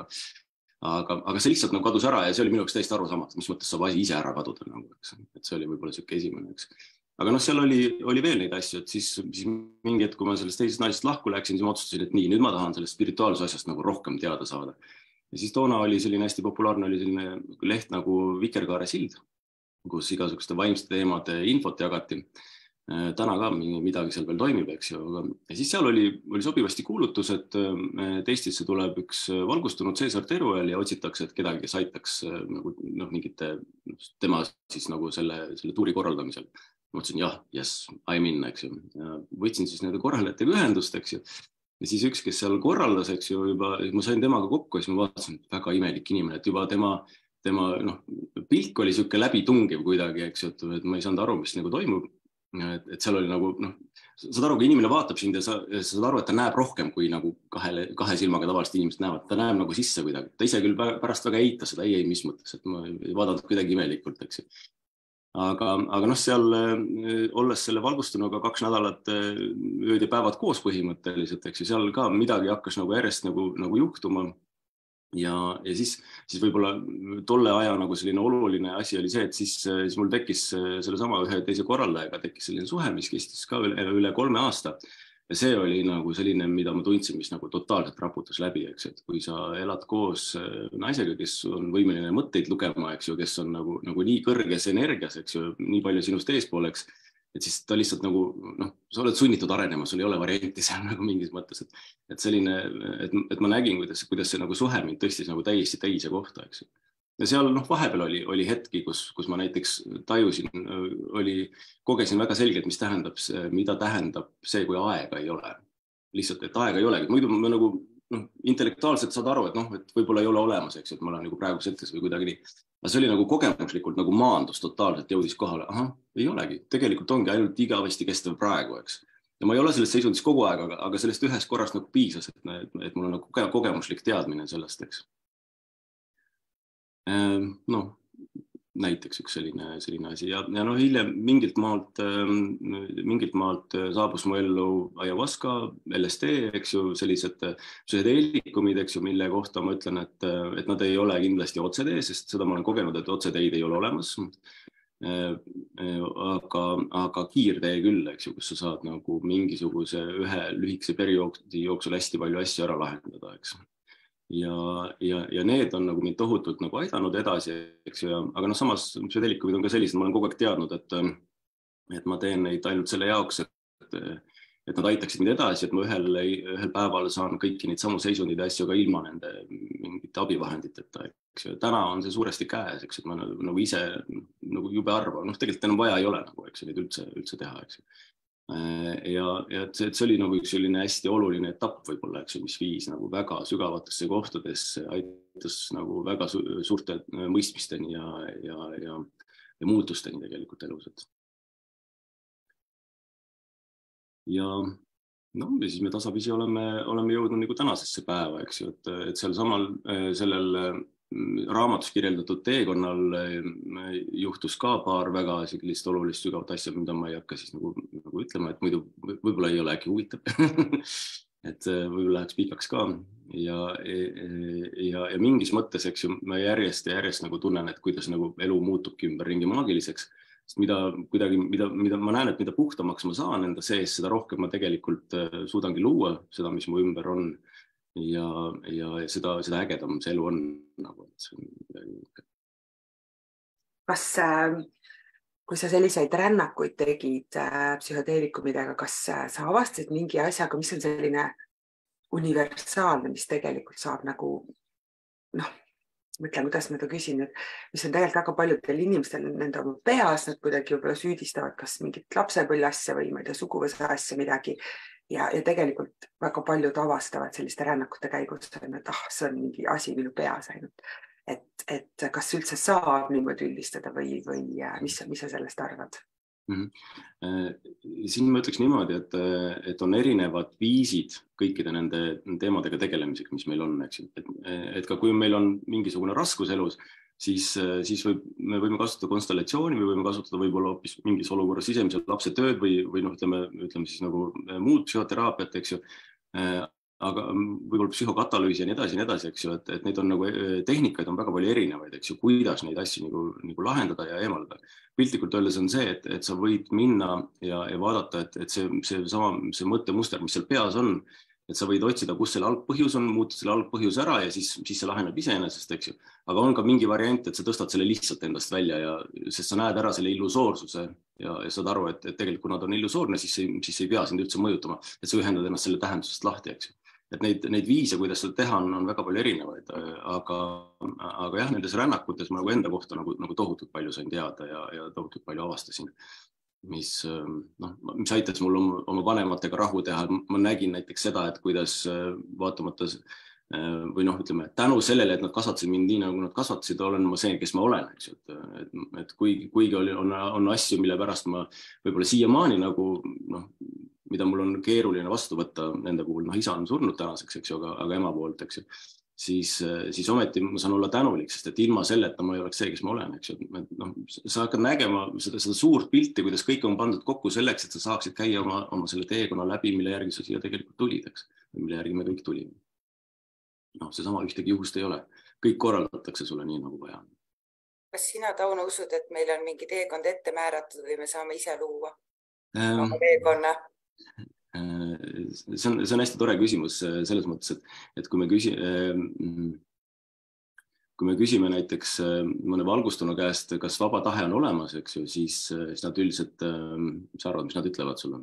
aga see lihtsalt kadus ära ja see oli minu jaoks täiesti arusaamatu, mis mõttes saab asi ise ära kaduda nagu, eks. Et see oli võib-olla siuke esimene, eks. Aga seal oli veel neid asju, et siis mingi hetk, kui ma sellest teisest naisest lahku läksin, siis ma otsustasin, et nii, nüüd ma tahan sellest spirituaalse asjast nagu rohkem teada saada. Ja siis toona oli selline hästi populaarne oli selline leht nagu Vikerkaare sild, kus igasuguste vaimsete teemade infot jagati. Täna ka midagi seal veel toimib, eks ju. Ja siis seal oli sobivasti kuulutus, et Eestisse tuleb üks valgustunud Cesar Teruel ja otsitakse, et kedagi, kes aitaks nagu mingite tema siis nagu selle tuuri korraldamisel. Ma mõtlesin, jah, yes, I'm in, eks ju. Ja võtsin siis nende korraldajatega ühendust, eks ju. Ja siis üks, kes seal korraldas, eks ju, juba ma sain temaga kokku ja siis ma vaatasin, et väga imelik inimene, et juba tema pilk oli siuke läbitungiv kuidagi, eks ju, et ma ei saanud aru, mis nagu toimub. Et seal oli nagu, saad aru, kui inimene vaatab sind ja saad aru, et ta näeb rohkem kui nagu kahe silmaga tavaliselt inimesed näevad. Ta näeb nagu sisse kuidagi. Ta ise küll pärast väga eita seda, ei, mis mõttes, et ma ei vaadanud kuidagi imelikult, eks ju. Aga seal olles selle valgustunuga 2 nädalat ööd ja päevad koos põhimõtteliselt, eks ju, seal ka midagi hakkas nagu järjest nagu juhtuma. Ja siis võib-olla tolle aja nagu selline oluline asi oli see, et siis mul tekkis selle sama ühe teise korraldajaga tekkis selline suhe, mis kestis ka üle 3 aasta. Ja see oli nagu selline, mida ma tundsin, mis nagu totaalselt raputas läbi, eks, et kui sa elad koos naisega, kes on võimeline mõtteid lugema, eks ju, kes on nagu nii kõrges energias, eks ju, nii palju sinust eespool, eks, et siis ta lihtsalt nagu, sa oled sunnitud arenema, sul ei ole varianti seal nagu mingis mõttes, et selline, et ma nägin, kuidas see nagu suhe mind tõstis nagu täiesti teise kohta, eks. Ja seal vahepeal oli hetki, kus ma näiteks tajusin, kogesin väga selgelt, mida tähendab see, kui aega ei ole. Lihtsalt, et aega ei olegi. Muidu ma nagu intellektuaalselt saad aru, et võib-olla ei ole olemas, eks, et ma olen nagu praegus hetkes või kuidagi nii. Aga see oli nagu kogemuslikult nagu maandus totaalselt, jõudis kohale. Aha, ei olegi. Tegelikult ongi ainult igavesti kestev praegu, eks. Ja ma ei ole sellest seisundis kogu aeg, aga sellest ühest korrast nagu piisas, et mul on nagu kogemuslik teadmine sellest, eks. Näiteks üks selline asi ja hiljem mingilt maalt saabus mu ellu ayahuasca, LSD, eks ju, sellised psühhedeelikumid, eks ju, mille kohta ma ütlen, et nad ei ole kindlasti otsetee, sest seda ma olen kogenud, et otseteid ei ole olemas. Aga kiirtee küll, eks ju, kus sa saad nagu mingisuguse ühe lühikese perioodi jooksul hästi palju asju ära lahendada, eks. Ja need on nagu mind tohutult nagu aidanud edasi, eks ju, aga samas psühhedeelikumid on ka sellised, ma olen kogu aeg teadnud, et ma teen neid ainult selle jaoks, et nad aitaksid mind edasi, et ma ühel päeval saan kõiki neid samu seisundid ja asju ka ilma nende mingite abivahenditeta, eks ju. Täna on see suuresti käes, eks, et ma nagu ise nagu jube harva, tegelikult enam vaja ei ole nagu, eks ju, neid üldse teha, eks ju. Ja see oli nagu üks selline hästi oluline etapp võib-olla, eks ju, mis viis nagu väga sügavatesse kohtadesse, aitas nagu väga suurte mõistmisteni ja muutusteni tegelikult elus. Ja siis me tasapisi oleme jõudnud nagu tänasesse päeva, eks ju, et sellel raamatus kirjeldatud teekonnal juhtus ka paar väga sellist olulist sügavat asja, mida ma ei hakka siis nagu ütlema, et muidu võib-olla ei ole äkki huvitav. Et võib-olla läheks pikaks ka ja mingis mõttes, eks ju, ma järjest nagu tunnen, et kuidas nagu elu muutubki ümberringi maagiliseks, sest mida ma näen, et mida puhtamaks ma saan enda sees, seda rohkem ma tegelikult suudangi luua seda, mis mu ümber on. Ja seda ägedam see elu on nagu. Kas, kui sa selliseid rännakuid tegid psühhedeelikumidega, kas sa avastasid mingi asjaga, mis on selline universaalne, mis tegelikult saab nagu, mõtlen, kuidas ma ta küsin, et mis on tegelikult väga paljudel inimestel nende oma peas, nad kuidagi võib-olla süüdistavad kas mingit lapsepõlve asja või ma ei tea, suguvõsa asja midagi. Ja tegelikult väga paljud avastavad selliste rännakute käigus, et see on mingi asi minu peas ainult. Et kas üldse saab niimoodi üldistada või mis sa sellest arvad? Siin ma ütleks niimoodi, et on erinevad viisid kõikide nende teemadega tegelemisega, mis meil on, eks. Et ka kui meil on mingisugune raskus elus, siis me võime kasutada konstellatsiooni või võime kasutada võib-olla hoopis mingis olukorras sisemise lapse tööd või noh, ütleme siis nagu muud psühhoteraapiat, eks ju. Aga võib-olla psühhokatalüüsi ja nii edasi, eks ju, et neid on nagu tehnikaid on väga palju erinevaid, eks ju, kuidas neid asju nagu lahendada ja eemaldada. Piltlikult öeldes on see, et sa võid minna ja vaadata, et see mõttemuster, mis seal peas on, et sa võid otsida, kus selle algpõhjus on, muuta selle algpõhjus ära ja siis see laheneb iseenesest, eks ju. Aga on ka mingi variant, et sa tõstad selle lihtsalt endast välja sest sa näed ära selle illusoorsuse ja saad aru, et tegelikult kui nad on illusoorne, siis ei pea sind üldse mõjutama, et sa ühendad ennast selle tähendusest lahti, eks ju. Et neid viise, kuidas seda teha, on väga palju erinevaid, aga jah, nendes rännakutes ma nagu enda kohta nagu tohutult palju sain teada ja tohutult palju avastasin. Mis aitas mul oma vanematega rahu teha. Ma nägin näiteks seda, et kuidas vaatamata või noh, ütleme, tänu sellele, et nad kasvatasid mind nii, nagu nad kasvatasid, olen ma see, kes ma olen, eks ju. Et kuigi on asju, mille pärast ma võib-olla siiamaani nagu, mida mul on keeruline vastu võtta nende puhul, isa on surnud tänaseks, eks ju, aga ema poolt, eks ju. Siis ometi ma saan olla tänulik, sest et ilma selleta ma ei oleks see, kes ma olen, eks ju. Sa hakkad nägema seda suurt pilti, kuidas kõik on pandud kokku selleks, et sa saaksid käia oma selle teekonna läbi, mille järgi sa siia tegelikult tulid, eks. Mille järgi me kõik tulime. Seesama ühtegi juhust ei ole. Kõik korraldatakse sulle nii, nagu vaja. Kas sina, Tauno, usud, et meil on mingi teekond ette määratud või me saame ise luua oma teekonna? See on hästi tore küsimus selles mõttes, et kui me küsime näiteks mõne valgustunu käest, kas vaba tahe on olemas, eks ju, siis nad üldiselt, mis arvad, mis nad ütlevad sulle?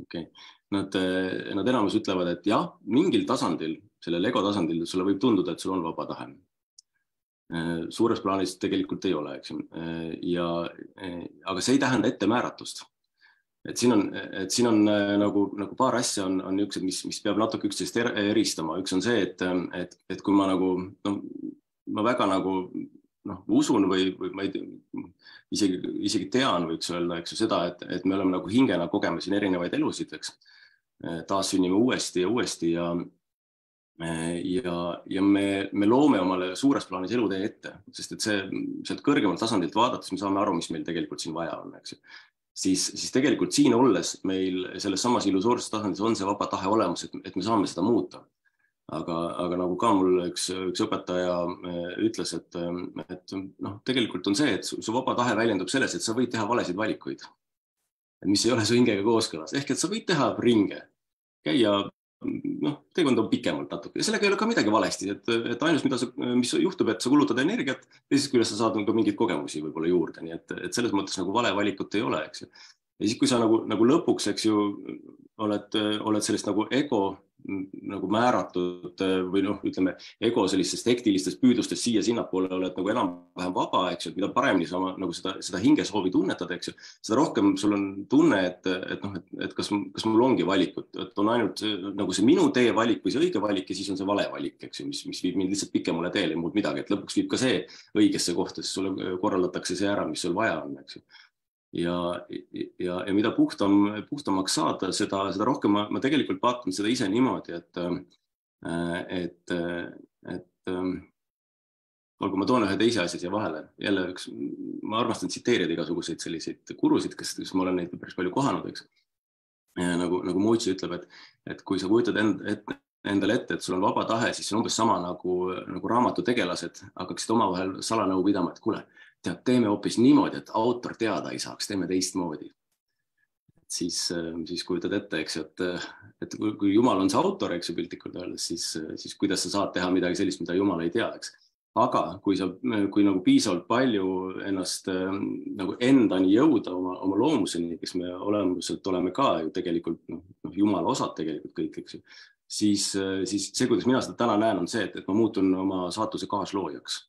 Okay. Nad enamus ütlevad, et jah, mingil tasandil, sellel ego tasandil sulle võib tunduda, et sul on vaba tahe. Suures plaanis tegelikult ei ole, eks ju. Aga see ei tähenda ettemääratust. Et siin on nagu paar asja on niisugused, mis peab natuke üksteist eristama. Üks on see, et kui ma ma väga usun või ma ei tea, isegi tean, võiks öelda, eks ju, seda, et me oleme nagu hingena kogeme siin erinevaid elusid, eks. Taassünnime uuesti ja me loome omale suures plaanis elutee ette, sest et sealt kõrgemalt tasandilt vaadates me saame aru, mis meil tegelikult siin vaja on, eks ju. Siis tegelikult siin olles meil selles samas illusoorses tasandis on see vaba tahe olemas, et me saame seda muuta. Aga nagu ka mul üks õpetaja ütles, et tegelikult on see, et su vaba tahe väljendub selles, et sa võid teha valesid valikuid, mis ei ole su hingega kooskõlas. Ehk et sa võid teha ringe, käia, teekond on pikemalt natuke ja sellega ei ole ka midagi valesti, et ainus, mis juhtub, et sa kulutad energiat, teisest küljest sa saad ka mingeid kogemusi võib-olla juurde, nii et selles mõttes nagu vale valikut ei ole, eks ju. Ja siis, kui sa nagu lõpuks, eks ju, oled sellest nagu ego nagu määratud või ütleme, ego sellistest hektilistest püüdlustest siia-sinnapoole oled nagu enam-vähem vaba, eks ju, et mida paremini sa nagu seda hingesoovi tunnetad, eks ju, seda rohkem sul on tunne, et kas mul ongi valikut, et on ainult nagu see minu tee valik või see õige valik ja siis on see vale valik, eks ju, mis viib mind lihtsalt pikemale teele, muud midagi, et lõpuks viib ka see õigesse kohta, siis sulle korraldatakse see ära, mis sul vaja on, eks ju. Ja mida puhtamaks saada, seda rohkem ma tegelikult vaatan seda ise niimoodi, et olgu ma toon ühe teise asja siia vahele. Jälle ma armastan tsiteerida igasuguseid selliseid gurusid, kes ma olen neid päris palju kohanud, eks. Nagu Moitsi ütleb, et kui sa kujutad endale ette, et sul on vaba tahe, siis see on umbes sama nagu raamatu tegelased hakkaksid omavahel salanõu pidama, et kuule, teeme hoopis niimoodi, et autor teada ei saaks, teeme teistmoodi. Siis kujutad ette, eks ju, et kui Jumal on see autor, eks ju, piltlikult öeldes, siis kuidas sa saad teha midagi sellist, mida Jumal ei tea, eks. Aga kui nagu piisavalt palju ennast nagu endani jõuda oma loomuseni, kes me olemuselt oleme ka ju tegelikult Jumala osad tegelikult kõik, eks ju, siis see, kuidas mina seda täna näen, on see, et ma muutun oma saatuse kaasloojaks.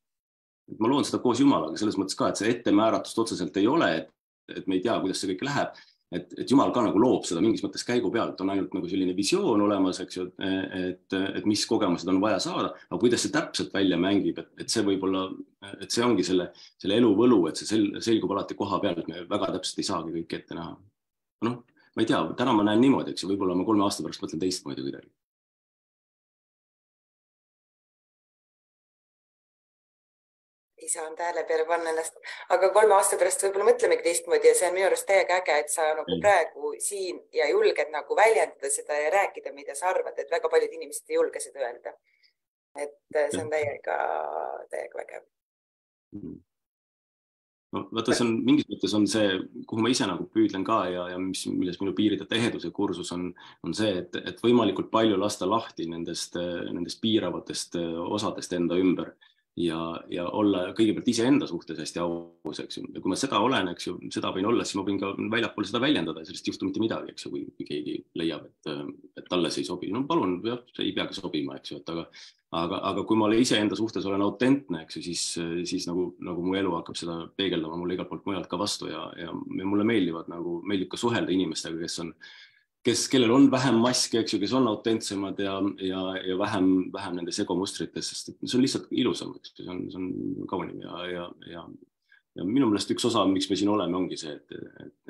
Ma loon seda koos Jumalaga selles mõttes ka, et see ettemääratust otseselt ei ole, et me ei tea, kuidas see kõik läheb, et Jumal ka nagu loob seda mingis mõttes käigu pealt, on ainult nagu selline visioon olemas, eks ju, et mis kogemused on vaja saada, aga kuidas see täpselt välja mängib, et see võib-olla, et see ongi selle elu võlu, et see selgub alati koha peal, et me väga täpselt ei saagi kõike ette näha. Ma ei tea, täna ma näen niimoodi, eks ju, võib-olla ma 3 aasta pärast mõtlen teistmoodi kuidagi. saanud hääle peale panna ennast, aga 3 aasta pärast võib-olla mõtlemegi teistmoodi ja see on minu arust täiega äge, et sa nagu praegu siin ja julged nagu väljendada seda ja rääkida, mida sa arvad, et väga paljud inimesed ei julge seda öelda. Et see on täiega vägev. No, vaata, see on mingis mõttes on see, kuhu ma ise nagu püüdlen ka ja milles minu piiride eheduse kursus on see, et võimalikult palju lasta lahti nendest piiravatest osadest enda ümber ja olla kõigepealt iseenda suhtes hästi aus, eks ju. Ja kui ma seda olen, eks ju, seda võin olla, siis ma võin ka väljapool seda väljendada ja sellest ei juhtu mitte midagi, eks ju, kui keegi leiab, et talle see ei sobi. No palun, see ei peagi sobima, eks ju, aga kui ma iseenda suhtes olen autentne, eks ju, siis nagu mu elu hakkab seda peegeldama mulle igalt poolt mujalt ka vastu ja mulle meeldib ka suhelda inimestega, kellel on vähem maske, eks ju, kes on autentsemad ja vähem nendes egomustritest, sest see on lihtsalt ilusam, eks ju, see on kaunim ja minu meelest üks osa, miks me siin oleme, ongi see,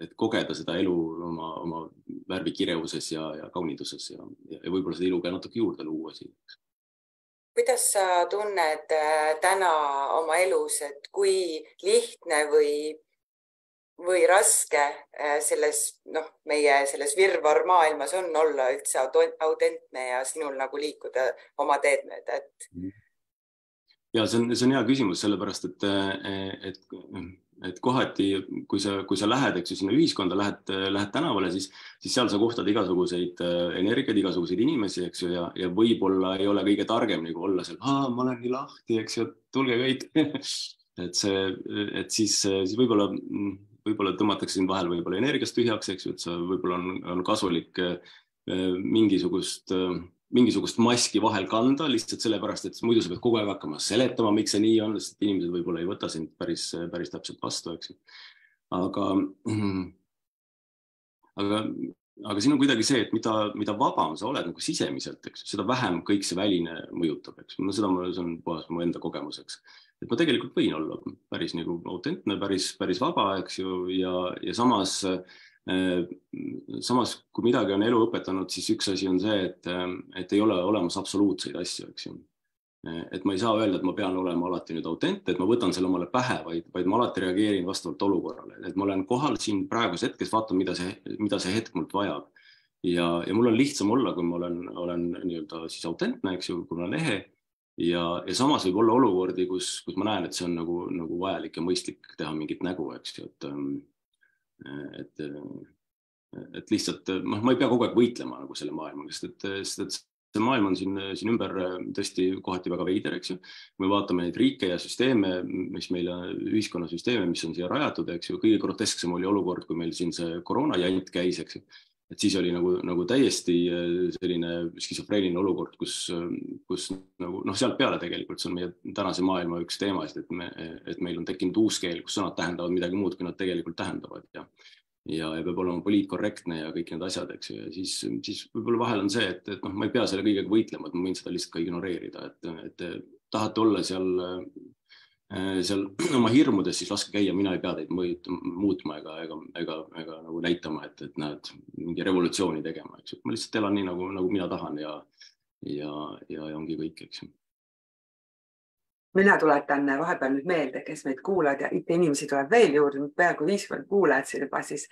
et kogeda seda elu oma värvikirevuses ja kauniduses ja võib-olla seda ilu ka natuke juurde luua siin. Kuidas sa tunned täna oma elus, et kui lihtne või raske meie selles virvar maailmas on olla üldse autentne ja sinul nagu liikuda oma teed mööda? Ja see on hea küsimus, sellepärast, et kohati, kui sa lähed, eks ju, sinna ühiskonda, lähed tänavale, siis seal sa kohtad igasuguseid energiaid, igasuguseid inimesi, eks ju, ja võib-olla ei ole kõige targem nagu olla seal, ma olen nii lahti, eks ju, tulge kõik. et siis võib-olla tõmmatakse siin vahel võib-olla energiast tühjaks, eks ju, et see võib-olla on kasulik mingisugust maski vahel kanda lihtsalt sellepärast, et muidu sa pead kogu aeg hakkama seletama, miks see nii on, sest inimesed võib-olla ei võta sind päris täpselt vastu, eks ju. Aga siin on kuidagi see, et mida vabam sa oled nagu sisemiselt, eks, seda vähem kõik see väline mõjutab, eks. Seda on puhas mu enda kogemuseks. Et ma tegelikult võin olla päris nagu autentne, päris vaba, eks ju, ja samas kui midagi on elu õpetanud, siis üks asi on see, et ei ole olemas absoluutseid asju, eks ju. Et ma ei saa öelda, et ma pean olema alati nüüd autentne, et ma võtan selle omale pähe, vaid ma alati reageerin vastavalt olukorrale. Et ma olen kohal siin praegus hetkes, vaatan, mida see hetk mult vajab. Ja mul on lihtsam olla, kui ma olen nii-öelda siis autentne, eks ju, kui ma olen ehe. Ja samas võib olla olukordi, kus ma näen, et see on nagu vajalik ja mõistlik teha mingit nägu, eks ju, et lihtsalt ma ei pea kogu aeg võitlema nagu selle maailmaga, sest see maailm on siin ümber tõesti kohati väga veider, eks ju. Kui me vaatame neid riike ja süsteeme, mis meil ühiskonnasüsteeme, mis on siia rajatud, eks ju, kõige grotesksem oli olukord, kui meil siin see koroonajant käis, eks ju. Et siis oli nagu täiesti selline skisofreeniline olukord, kus nagu, sealt peale tegelikult see on meie tänase maailma üks teemasid, et meil on tekkinud uus keel, kus sõnad tähendavad midagi muud, kui nad tegelikult tähendavad ja peab olema poliitkorrektne ja kõik need asjad, eks ju, ja siis võib-olla vahel on see, et ma ei pea selle kõigega võitlema, et ma võin seda lihtsalt ka ignoreerida, et tahate olla seal oma hirmudes, siis laske käia, mina ei pea teid muutma ega nagu näitama, et näed mingi revolutsiooni tegema, eks ju. Ma lihtsalt elan nii, nagu mina tahan ja ongi kõik, eks ju. Mina tuletan vahepeal nüüd meelde, kes meid kuulad ja inimesi tuleb veel juurde, peaaegu 50 kuulajad siin juba siis,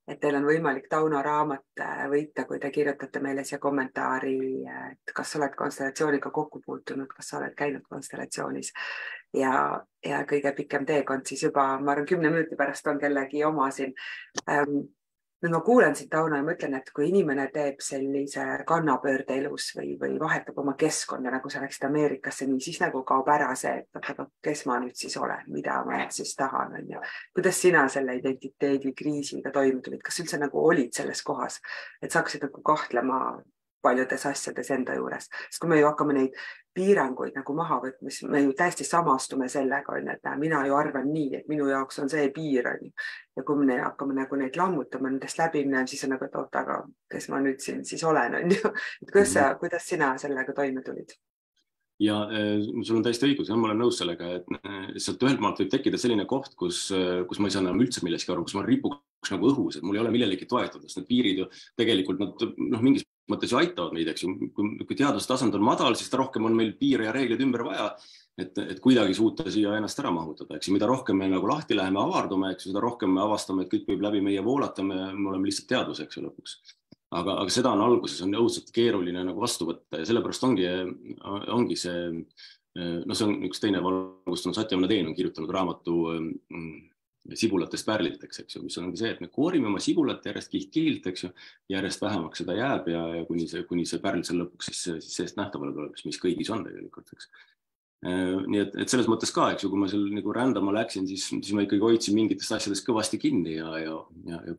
et teil on võimalik Tauno raamat võita, kui te kirjutate meile siia kommentaari, et kas sa oled konstellatsiooniga kokku puutunud, kas sa oled käinud konstellatsioonis ja kõige pikem teekond siis juba, ma arvan, 10 minuti pärast on kellegi oma siin. Nüüd ma kuulen siin, Tauno, ja mõtlen, et kui inimene teeb sellise kannapöörde elus või vahetab oma keskkonda, nagu sa läksid Ameerikasse, nii siis nagu kaob ära see, et kes ma nüüd siis olen, mida ma nüüd siis tahan. Ja. Kuidas sina selle identiteedikriisiga toime tulid? Kas üldse nagu olid selles kohas, et sa hakkasid nagu kahtlema paljudes asjades enda juures? Sest kui me ju hakkame neid piiranguid nagu maha võtma, siis me ju täiesti samastume sellega, et mina ju arvan nii, et minu jaoks on see piir. Ja kui me hakkame nagu neid lammutama, nendest läbi minema, siis on nagu, et oota, aga kes ma nüüd siin siis olen? Kuidas sina sellega toime tulid? Ja sul on täiesti õigus, ma olen nõus sellega, et sealt ühelt maalt võib tekkida selline koht, kus ma ei saa enam üldse milleski aru, kus ma ripuks nagu õhus, et mul ei ole millelegi toetada, sest need piirid ju tegelikult nad mingis mõttes ju aitavad meid, eks ju. Kui teaduse tasand on madal, siis rohkem on meil piire ja reegleid ümber vaja et kuidagi suuta siia ennast ära mahutada, eks ju, mida rohkem me nagu lahti läheme, avardume, eks ju, seda rohkem me avastame, et kõik võib läbi meie voolata, me oleme lihtsalt teadus, eks ju, lõpuks. Aga seda on alguses on õudselt keeruline nagu vastu võtta ja sellepärast ongi see, no see on üks teine valgustunud Satyavanna Teen on kirjutanud raamatu sibulatest pärliteks, eks ju, mis ongi see, et me koorime oma sibulat järjest kihilt, eks ju, järjest vähemaks seda jääb ja kuni see pärl seal lõpuks siis seest nähtavale tuleb, mis kõigis on tegelikult, eks. Nii et selles mõttes ka, eks ju, kui ma seal nagu rändama läksin, siis ma ikkagi hoidsin mingitest asjadest kõvasti kinni ja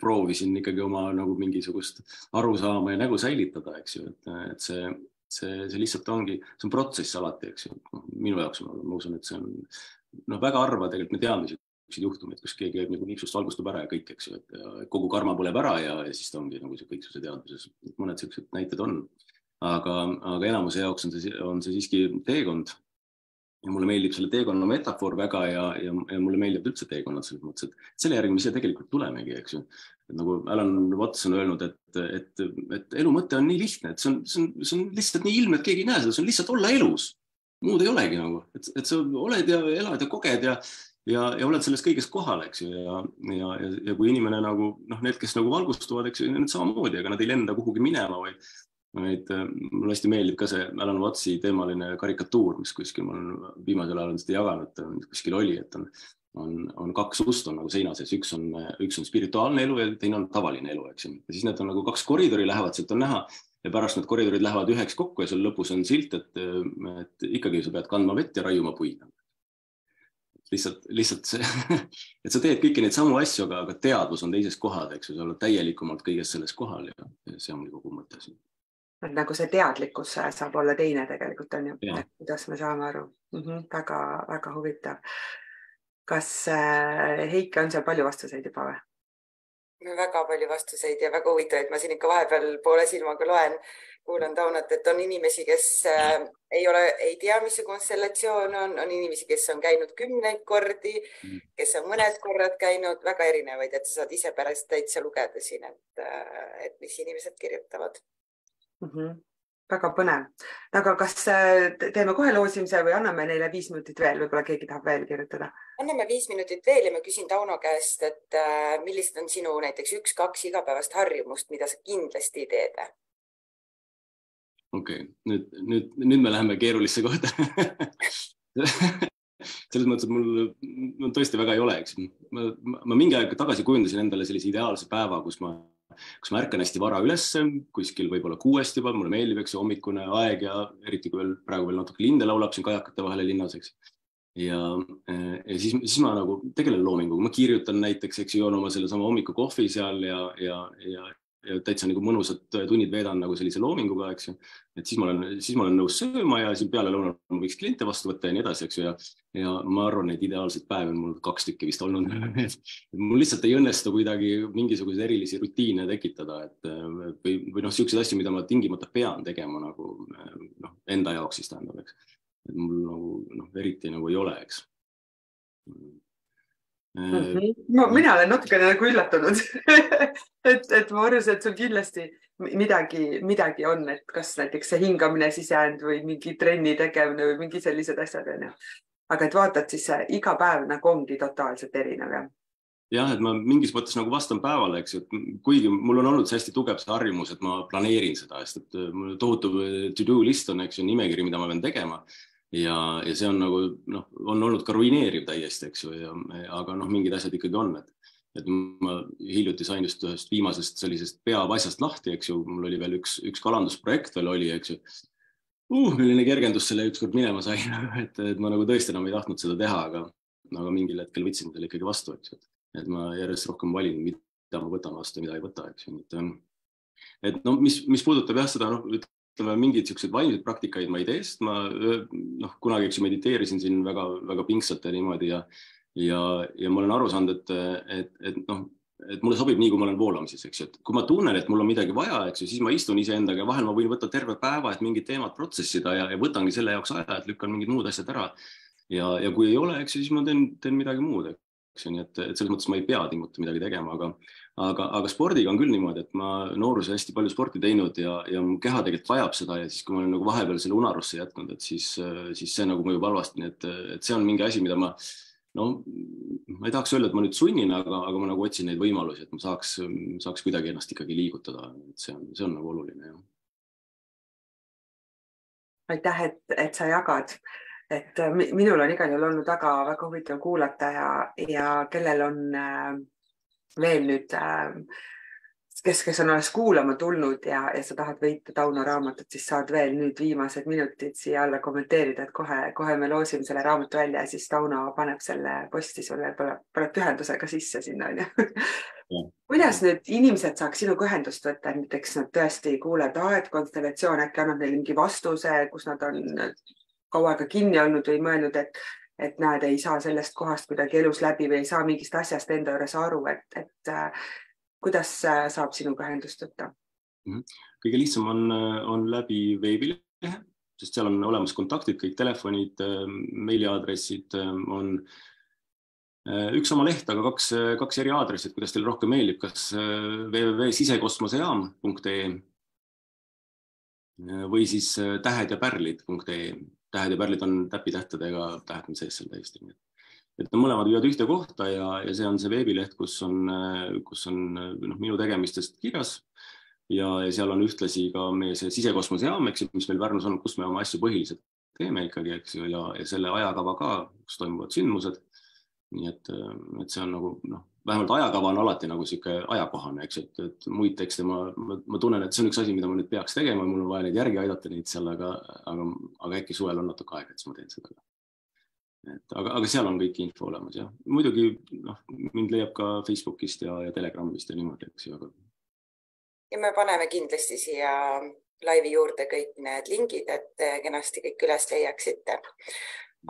proovisin ikkagi oma nagu mingisugust arusaama ja nägu säilitada, eks ju, et see lihtsalt ongi, see on protsess alati, eks ju, minu jaoks ma usun, et see on väga harva tegelikult me teame juhtumid, kus keegi nagu nipsust valgustub ära ja kõik, eks ju, et kogu karma põleb ära ja siis ta ongi nagu see kõiksuse teadvuses. Mõned sellised näited on, aga enamuse jaoks on see siiski teekond. Ja mulle meeldib selle teekonna metafoor väga ja mulle meeldib üldse teekonnad selles mõttes, et selle järgi me siia tegelikult tulemegi, eks ju. Et nagu Alan Watts on öelnud, et elu mõte on nii lihtne, et see on lihtsalt nii ilme, et keegi ei näe seda, see on lihtsalt olla elus. Muud ei olegi nagu, et sa oled ja elad ja koged ja oled selles kõiges kohal, eks ju, ja kui inimene nagu, need, kes nagu valgustuvad, eks ju, need samamoodi, aga nad ei lenda kuhugi minema, vaid mulle hästi meeldib ka see Alan Wattsi teemaline karikatuur, mis kuskil ma olen viimasel ajal seda jaganud, kuskil oli, et on kaks ust on nagu seina sees, üks on spirituaalne elu ja teine on tavaline elu, eks ju. Ja siis need on nagu kaks koridori lähevad, sealt on näha ja pärast need koridorid lähevad üheks kokku ja seal lõpus on silt, et ikkagi sa pead kandma vett ja raiuma puid. Lihtsalt see, et sa teed kõiki neid samu asju, aga teadvus on teises kohad, eks ju, sa oled täielikumalt kõiges selles kohal ja see on kogu mõte siin. Nagu see teadlikkus saab olla teine tegelikult on ju, kuidas me saame aru. Väga, väga huvitav. Kas Heike on seal palju vastuseid juba või? Väga palju vastuseid ja väga huvitav, et ma siin ikka vahepeal poole silmaga kuulan Taunat, et on inimesi, kes ei tea, mis see konstellatsioon on inimesi, kes on käinud 10 kordi, kes on mõned korrad käinud, väga erinevaid, et sa saad ise pärast täitsa lugeda siin, et mis inimesed kirjutavad. Väga põnev. Aga kas teeme kohe loosimise või anname neile 5 minutit veel, võib-olla keegi tahab veel kirjutada? Anname 5 minutit veel ja ma küsin Tauno käest, et millised on sinu näiteks 1-2 igapäevast harjumust, mida sa kindlasti teed? Okei, nüüd me läheme keerulisse kohta. Selles mõttes, et mul tõesti väga ei ole, eks. Ma mingi aeg tagasi kujundasin endale sellise ideaalse päeva, kus ma ärkan hästi vara üles, kuskil võib-olla 6 juba, mulle meeldib, eks, hommikune aeg ja eriti kui praegu veel natuke linde laulab siin kajakate vahele linnas, eks. Ja siis ma nagu tegelen loominguga, ma kirjutan näiteks, eks, joon oma selle sama hommiku kohvi seal ja täitsa nagu mõnusad tunnid veedan nagu sellise loominguga, eks ju. Et siis ma olen nõus sööma ja siin peale lõunal ma võiks kliente vastu võtta ja nii edasi, eks ju. Ja ma arvan, et ideaalseid päevi on mul 2 tükki vist olnud. Mul lihtsalt ei õnnestu kuidagi mingisuguseid erilisi rutiine tekitada, või selliseid asju, mida ma tingimata pean tegema nagu enda jaoks siis tähendab, eks. Et mul nagu eriti nagu ei ole, eks. Mina olen natukene nagu üllatunud, et ma arvasin, et sul kindlasti midagi on, et kas näiteks see hingamine sisend või mingi trenni tegemine või mingi sellised asjad on. Aga et vaatad, siis iga päev nagu ongi totaalselt erinev. Jah, et ma mingis mõttes nagu vastan päevale, eks, et kuigi mul on olnud see hästi tugev see harjumus, et ma planeerin seda, et mul tohutu to-do list on, eks ju, nimekiri, mida ma pean tegema. Ja see on nagu, on olnud ka ruineeriv täiesti, eks ju, aga mingid asjad ikkagi on, et ma hiljuti sain just ühest viimasest sellisest peavasjast lahti, eks ju, mul oli veel üks kalandusprojekt veel oli, eks ju, milline kergendus selle ükskord minema sai, et ma nagu tõesti enam ei tahtnud seda teha, aga mingil hetkel võtsin selle ikkagi vastu, eks ju, et ma järjest rohkem valin, mida ma võtan vastu ja mida ei võta, eks ju, et mis puudutab jah seda, mingid sellised vaimsed praktikaid ma ei tee, sest ma kunagi mediteerisin siin väga, väga pingsalt ja niimoodi ja ma olen aru saanud, et mulle sobib nii, kui ma olen voolamises, eks ju, et kui ma tunnen, et mul on midagi vaja, eks ju, siis ma istun iseendaga ja vahel ma võin võtta terve päeva, et mingid teemad protsessida ja võtangi selle jaoks aja, et lükkan mingid muud asjad ära ja kui ei ole, eks ju, siis ma teen midagi muud, nii et selles mõttes ma ei pea tingimata midagi tegema, aga spordiga on küll niimoodi, et ma nooruse hästi palju sporti teinud ja mu keha tegelikult vajab seda ja siis, kui ma olen nagu vahepeal selle unarusse jätnud, et siis see nagu mõjub halvasti, nii et see on mingi asi, mida ma ei tahaks öelda, et ma nüüd sunnin, aga ma nagu otsin neid võimalusi, et ma saaks kuidagi ennast ikkagi liigutada, et see on nagu oluline. Aitäh, et sa jagad. Et minul on igal juhul olnud väga huvitav kuulata ja kellel on veel nüüd, kes on alles kuulama tulnud ja sa tahad võita Tauno raamatut, siis saad veel nüüd viimased minutid siia alla kommenteerida, et kohe me loosime selle raamatu välja ja siis Tauno paneb selle posti sulle, paneb pühendusega sisse sinna. Kuidas nüüd inimesed saaks sinuga ühendust võtta, näiteks nad tõesti kuulevad, et konstellatsioon äkki annab neile mingi vastuse, kus nad on kaua aega kinni olnud või mõelnud, et näed, ei saa sellest kohast kuidagi elus läbi või ei saa mingist asjast enda juures aru, et kuidas saab sinuga ühendust võtta? Kõige lihtsam on läbi veebilehe, sest seal on olemas kontaktid, kõik telefonid, meiliaadressid, on üks sama leht, aga kaks eri aadressid, kuidas teil rohkem meeldib, kas www.sisekosmosejaam.ee või siis tähed-ja-pärlid.ee. Tähed ja pärlid on täpitähtedega, tähed on sees seal täiesti. Et mõlemad viivad ühte kohta ja see on see veebileht, kus on minu tegemistest kirjas ja seal on ühtlasi ka meie see sisekosmosejaam, mis meil Pärnus on, kus me oma asju põhiliselt teeme ikkagi, eks ju, ja selle ajakava ka, kus toimuvad sündmused. Nii et see on nagu, vähemalt ajakava on alati nagu siuke ajakohane, eks, et muid tekste ma tunnen, et see on üks asi, mida ma nüüd peaks tegema, mul on vaja neid järgi aidata neid seal, aga äkki suvel on natuke aega, et siis ma teen seda. Aga seal on kõik info olemas ja muidugi mind leiab ka Facebookist ja Telegramist ja niimoodi, eks ju. Ja me paneme kindlasti siia laivi juurde kõik need lingid, et kenasti kõik üles leiaksite.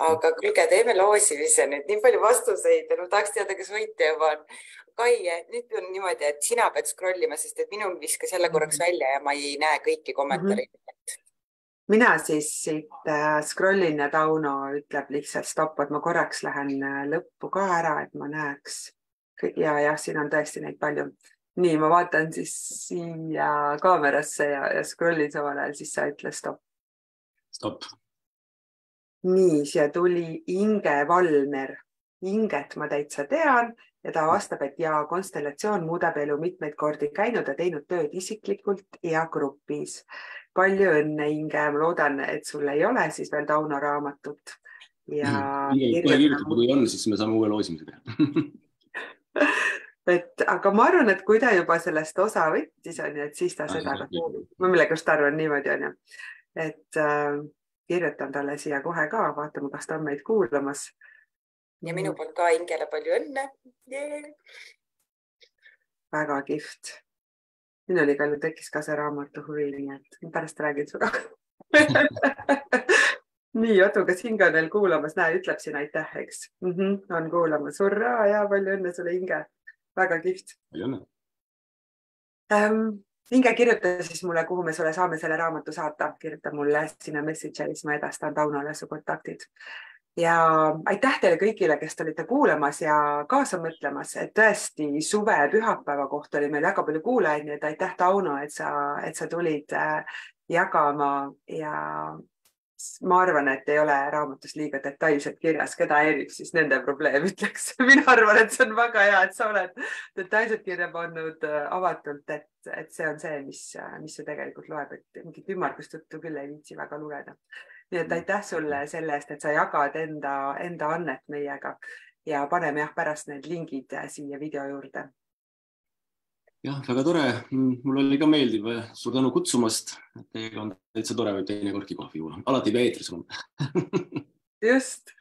Aga kuulge, teeme loosimise nüüd, nii palju vastuseid ja tahaks teada, kes võitja juba on. Kai, nüüd on niimoodi, et sina pead scrollima, sest et minul viskas jälle korraks välja ja ma ei näe kõiki kommentaare. Mina siis siit scrollin ja Tauno ütleb lihtsalt stopp, et ma korraks lähen lõppu ka ära, et ma näeks. Ja siin on tõesti neid palju. Nii, ma vaatan siis siia kaamerasse ja scrollin samal ajal, siis sa ütle stopp. Stopp. Nii, siia tuli Inge Valmer. Inget ma täitsa tean ja ta vastab, et konstellatsioon muudab elu mitmeid kordi käinud ja teinud tööd isiklikult ja grupis. Palju õnne, Inge. Ma loodan, et sul ei ole siis veel Tauno raamatut. Kui on, siis me saame uue loosimise teha. Aga ma arvan, et kui ta juba sellest osa võttis, et siis ta seda ka kuulib. Ma millegust arvan niimoodi on, et kirjutan talle siia kohe ka, vaatame, kas ta on meid kuulamas. Ja minu poolt ka Ingele palju õnne. Väga kihvt. Minul igal juhul tekkis ka see raamatu huvi, nii et pärast räägin suga. Nii, otu, kas Inge on veel kuulamas? Näe, ütleb siin aitäh, eks. On kuulamas. Hurraa ja palju õnne sulle, Inge. Väga kihvt. Palju õnne. Inge, kirjuta siis mulle, kuhu me sulle saame selle raamatu saata. Kirjuta mulle sinna Messengeris, ma edastan Taunole su kontaktid. Ja aitäh teile kõigile, kes olite kuulamas ja kaasa mõtlemas, et tõesti suve pühapäeva kohta oli meil väga palju kuulajaid, nii et aitäh, Tauno, et sa tulid jagama ja ma arvan, et ei ole raamatus liiga detailselt kirjas, keda häirib siis nende probleem, ütleks. Mina arvan, et see on väga hea, et sa oled detailselt kirja pannud avatult, et see on see, mis see tegelikult loeb, et mingit ümmargustuttu küll ei viitsi väga lugeda. Nii et aitäh sulle selle eest, et sa jagad enda annet meiega ja paneme pärast need lingid siia video juurde. Jah, väga tore. Mul oli ka meeldiv. Suur tänu kutsumast. Teiega on täitsa tore või teine korki kohvi juua. Alati pea eetris on. Just.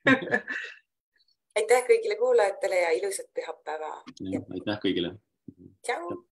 Aitäh kõigile kuulajatele ja ilusat pühapäeva. Aitäh kõigile. Tšau.